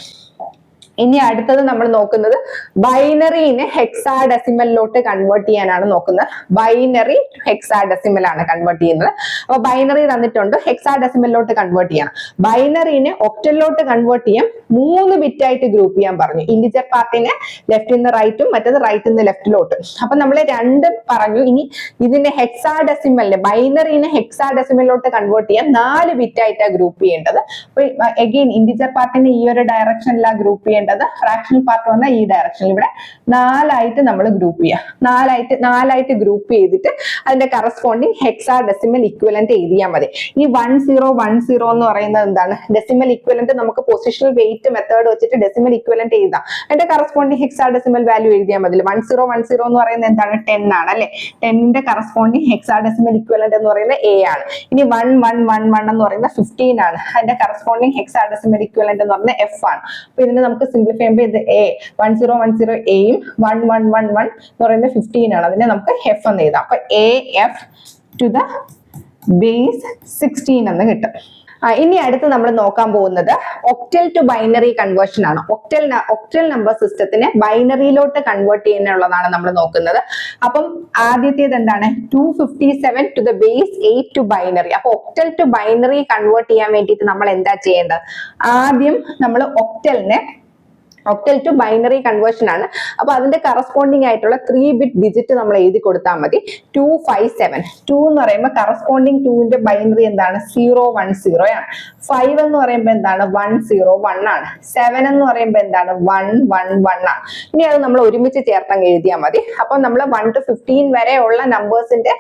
Speaker 1: ഇനി അടുത്തത് നമ്മൾ നോക്കുന്നത് ബൈനറിനെ ഹെക്സാഡെസിമലിലോട്ട് കൺവേർട്ട് ചെയ്യാനാണ് നോക്കുന്നത്. ബൈനറി ഹെക്സാഡെസിമൽ ആണ് കൺവേർട്ട് ചെയ്യുന്നത്. അപ്പൊ ബൈനറി തന്നിട്ടുണ്ട്, ഹെക്സാഡെസിമലിലോട്ട് കൺവേർട്ട് ചെയ്യണം. ബൈനറിനെ ഒക്ടലിലോട്ട് കൺവേർട്ട് ചെയ്യാൻ 3 ബിറ്റ് ആയിട്ട് ഗ്രൂപ്പ് ചെയ്യാൻ പറഞ്ഞു. ഇന്റിജർ പാർട്ടിനെ ലെഫ്റ്റിൽ നിന്ന് റൈറ്റും മറ്റേത് റൈറ്റിൽ നിന്ന് ലെഫ്റ്റിലോട്ടും. അപ്പൊ നമ്മൾ 2 പറഞ്ഞു. ഇനി ഇതിന്റെ ഹെക്സാഡെസിമലിനെ ബൈനറിനെ ഹെക്സാഡെസിമലിലോട്ട് കൺവേർട്ട് ചെയ്യാൻ 4 ബിറ്റ് ആയിട്ടാണ് ഗ്രൂപ്പ് ചെയ്യേണ്ടത്. അപ്പൊ അഗെയിൻ ഇന്റിജർ പാർട്ടിനെ ഈ ഒരു ഡയറക്ഷനിലാണ് ഗ്രൂപ്പ് ചെയ്യേണ്ടത്. ഫ്രാക്ഷണൽ പാർട്ട് വന്ന ഈ ഡയറക്ഷനിൽ ഇവിടെ 4 ആയിട്ട് നമ്മൾ ഗ്രൂപ്പ് ചെയ്യാം. 4 ആയിട്ട് ഗ്രൂപ്പ് ചെയ്തിട്ട് അതിന്റെ കറസ്പോണ്ടിങ് ഹെക്സാഡെസിമൽ ഇക്വലന്റ് എഴുതിയാൽ മതി. ഈ 1 0 1 0 എന്ന് പറയുന്നത് എന്താണ് ഡെസിമൽ ഇക്വലന്റ്. നമുക്ക് പൊസിഷണൽ വെയിറ്റ് മെത്തേഡ് വെച്ചിട്ട് ഡെസിമൽ ഇക്വലന്റ് എഴുതാം. അതിന്റെ കറസ്പോണ്ടിങ് ഹെക്സാഡെസിമൽ വാല്യൂ എഴുതിയാൽ മതി. 1 0 1 0 എന്ന് പറയുന്നത് എന്താണ് 10 ആണ് അല്ലെ. 10ന്റെ കറസ്പോണ്ടിങ് ഹെക്സാഡെസിമൽ ഇക്വലന്റ് എന്ന് പറയുന്നത് A ആണ്. ഇനി 1 1 1 1 എന്ന് പറയുന്നത് 15 ആണ്. അതിന്റെ കറസ്പോണ്ടിങ് ഹെക്സാഡെസിമൽ ഇക്വലന്റ് എന്ന് പറയുന്നത് F ആണ്. അപ്പൊ ഇതിന് നമുക്ക് സിംപ്ലിഫൈ ചെയ്യുമ്പോൾ ഇത് A 1 0 1 0 Aയും 1 1 1 1 എന്ന് പറയുന്നത് 15 ആണ്. അതിനെ നമുക്ക് F എന്ന് എഴുതാം. അപ്പൊ AF to the base 16 എന്ന് കിട്ടും. ഇനി അടുത്ത് നമ്മൾ നോക്കാൻ പോകുന്നത് ഒക്ടൽ ടു ബൈനറി കൺവേർഷൻ ആണ്. ഒക്ടൽ നമ്പർ സിസ്റ്റത്തിനെ ബൈനറിയിലോട്ട് കൺവേർട്ട് ചെയ്യാനുള്ളതാണ് നമ്മൾ നോക്കുന്നത്. അപ്പം ആദ്യത്തേത് എന്താണ് 257 to the base 8 to binary. അപ്പൊ ഒക്ടൽ ടു ബൈനറി കൺവേർട്ട് ചെയ്യാൻ വേണ്ടിയിട്ട് നമ്മൾ എന്താ ചെയ്യേണ്ടത്, ആദ്യം നമ്മൾ ഒക്ടൽ ടു ബൈനറി കൺവേർഷൻ ആണ്. അപ്പൊ അതിന്റെ കറസ്പോണ്ടിങ് ആയിട്ടുള്ള 3 ബിറ്റ് ഡിജിറ്റ് നമ്മൾ എഴുതി കൊടുത്താൽ മതി. 257 2 എന്ന് പറയുമ്പോൾ കറസ്പോണ്ടിങ് 2ന്റെ ബൈനറി എന്താണ് 0 1 0 ആണ്. 5 എന്ന് പറയുമ്പോൾ എന്താണ് 1 0 1 ആണ്. 7 എന്ന് പറയുമ്പോൾ എന്താണ് 1 1 1 ആണ്. ഇനി അത് നമ്മൾ ഒരുമിച്ച് ചേർത്തങ്ങ് എഴുതിയാൽ മതി. അപ്പൊ നമ്മൾ 1 to 15 വരെ ഉള്ള നമ്പേഴ്സിന്റെ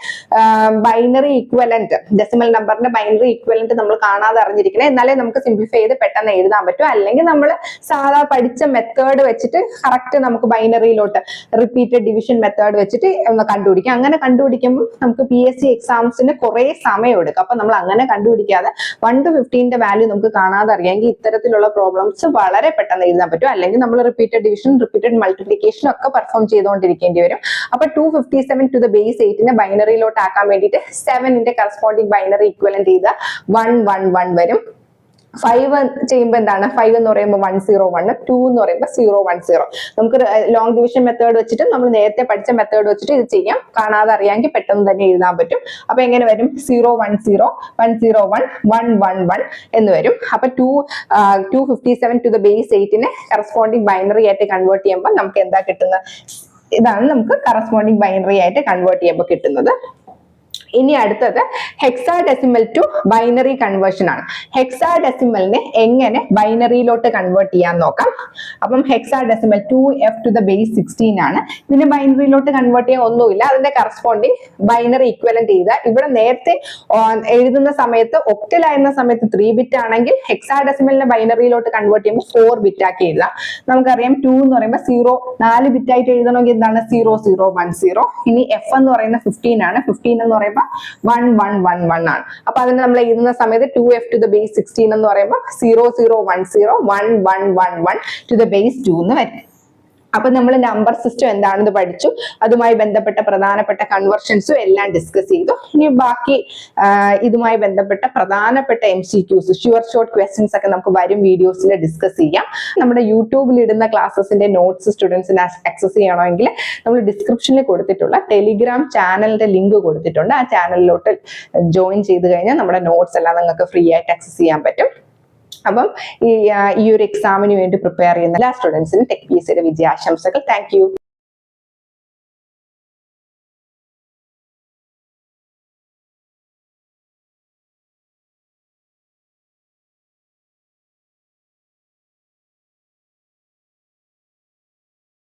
Speaker 1: ബൈനറി ഇക്വലന്റ്, ഡെസിമൽ നമ്പറിന്റെ ബൈനറി ഇക്വലന്റ് നമ്മൾ കാണാതെ അറിഞ്ഞിരിക്കണം. എന്നാലേ നമുക്ക് സിംപ്ലിഫൈ ചെയ്ത് പെട്ടെന്ന് എഴുതാൻ പറ്റും. അല്ലെങ്കിൽ നമ്മൾ സാധാ പഠിച്ച മെത്തേഡ് വെച്ചിട്ട് കറക്റ്റ് നമുക്ക് ബൈനറിയിലോട്ട് റിപ്പീറ്റഡ് ഡിവിഷൻ മെത്തേഡ് വെച്ചിട്ട് ഒന്ന് കണ്ടുപിടിക്കാം. അങ്ങനെ കണ്ടുപിടിക്കുമ്പോൾ നമുക്ക് PSC എക്സാംസിന് കുറെ സമയം എടുക്കും. അപ്പൊ നമ്മൾ അങ്ങനെ കണ്ടുപിടിക്കാതെ 1 to 15ന്റെ വാല്യൂ നമുക്ക് കാണാതെ അറിയാമെങ്കിൽ ഇത്തരത്തിലുള്ള പ്രോബ്ലംസ് വളരെ പെട്ടെന്ന് എഴുതാൻ പറ്റും. അല്ലെങ്കിൽ നമ്മൾ റിപ്പീറ്റഡ് ഡിവിഷൻ റിപ്പീറ്റഡ് മൾട്ടിപ്ലിക്കേഷൻ ഒക്കെ പെർഫോം ചെയ്തുകൊണ്ടിരിക്കേണ്ടി വരും. അപ്പൊ 257 to the base 8നെ ബൈനറിയിലോട്ട് ആക്കാൻ വേണ്ടിയിട്ട് 7ന്റെ കറസ്പോണ്ടിങ് ബൈനറി ഇക്വലന്റ് ചെയ്ത 1 1 1 വരും. 5 ചെയ്യുമ്പോൾ എന്താണ് 5 എന്ന് പറയുമ്പോൾ 1 0 1, 2 എന്ന് പറയുമ്പോൾ 0 1 0. നമുക്ക് ലോങ് ഡിവിഷൻ മെത്തേഡ് വെച്ചിട്ട് നമ്മൾ നേരത്തെ പഠിച്ച മെത്തേഡ് വെച്ചിട്ട് ഇത് ചെയ്യാം. കാണാതെ അറിയാമെങ്കിൽ പെട്ടെന്ന് തന്നെ എഴുതാൻ പറ്റും. അപ്പൊ എങ്ങനെ വരും 0 1 0 1 0 1 1 1 1 എന്ന് വരും. അപ്പൊ 257 to the base 8നെ കറസ്പോണ്ടിങ് ബൈനറി ആയിട്ട് കൺവേർട്ട് ചെയ്യുമ്പോൾ നമുക്ക് എന്താ കിട്ടുന്നത്, ഇതാണ് നമുക്ക് കറസ്പോണ്ടിങ് ബൈനറി ആയിട്ട് കൺവേർട്ട് ചെയ്യുമ്പോൾ കിട്ടുന്നത്. ഇനി അടുത്തത് ഹെക്സാഡെസിമൽ ടു ബൈനറി കൺവേർഷൻ ആണ്. ഹെക്സാഡെസിമലിനെ എങ്ങനെ ബൈനറിയിലോട്ട് കൺവേർട്ട് ചെയ്യാൻ നോക്കാം. അപ്പം hexadecimal 2F to the base 16 ആണ്. ഇതിനെ ബൈനറിയിലോട്ട് കൺവേർട്ട് ചെയ്യാൻ ഒന്നുമില്ല. അതിന്റെ കറസ്പോണ്ടിങ് ബൈനറി ഇക്വലന്റ് ചെയ്ത ഇവിടെ നേരത്തെ എഴുതുന്ന സമയത്ത് ഒക്ടൽ ആയിരുന്ന സമയത്ത് 3 ബിറ്റ് ആണെങ്കിൽ ഹെക്സാഡെസിമലിനെ ബൈനറിയിലോട്ട് കൺവേർട്ട് ചെയ്യുമ്പോൾ 4 ബിറ്റ് ആക്കി എഴുതാം. നമുക്കറിയാം 2 എന്ന് പറയുമ്പോൾ 0 4 ബിറ്റ് ആയിട്ട് എഴുതണമെങ്കിൽ എന്താണ് 0 0 1 0. ഇനി F എന്ന് പറയുന്ന 15 ആണ്. 15 എന്ന് പറയുമ്പോൾ 1 1 1 1 ആണ്. അപ്പൊ അതിന് നമ്മൾ എഴുതുന്ന സമയത്ത് 2F to the base 16 എന്ന് പറയുമ്പോൾ 0 0 1 0 1 1 1 1 to the base 2 എന്ന് വരും. അപ്പൊ നമ്മൾ നമ്പർ സിസ്റ്റം എന്താണെന്ന് പഠിച്ചു, അതുമായി ബന്ധപ്പെട്ട പ്രധാനപ്പെട്ട കൺവേർഷൻസും എല്ലാം ഡിസ്കസ് ചെയ്തു. ഇനി ബാക്കി ഇതുമായി ബന്ധപ്പെട്ട പ്രധാനപ്പെട്ട MCQs, ഷുവർ ഷോർട്ട് ക്വസ്റ്റ്യൻസ് ഒക്കെ നമുക്ക് വരും വീഡിയോസിൽ ഡിസ്കസ് ചെയ്യാം. നമ്മുടെ യൂട്യൂബിൽ ഇടുന്ന ക്ലാസ്സസിന്റെ നോട്ട്സ് സ്റ്റുഡൻസിന് ആക്സസ് ചെയ്യണമെങ്കിൽ നമ്മൾ ഡിസ്ക്രിപ്ഷനിൽ കൊടുത്തിട്ടുള്ള ടെലിഗ്രാം ചാനലിന്റെ ലിങ്ക് കൊടുത്തിട്ടുണ്ട്. ആ ചാനലിലോട്ട് ജോയിൻ ചെയ്ത് കഴിഞ്ഞാൽ നമ്മുടെ നോട്ട്സ് എല്ലാം നിങ്ങൾക്ക് ഫ്രീ ആയിട്ട് ആക്സസ് ചെയ്യാൻ പറ്റും. അപ്പം ഈ ഒരു എക്സാമിന് വേണ്ടി പ്രിപ്പയർ ചെയ്യുന്ന എല്ലാ സ്റ്റുഡൻസിനും ടെക് PSCയുടെ വിജയാശംസകൾ. Thank U.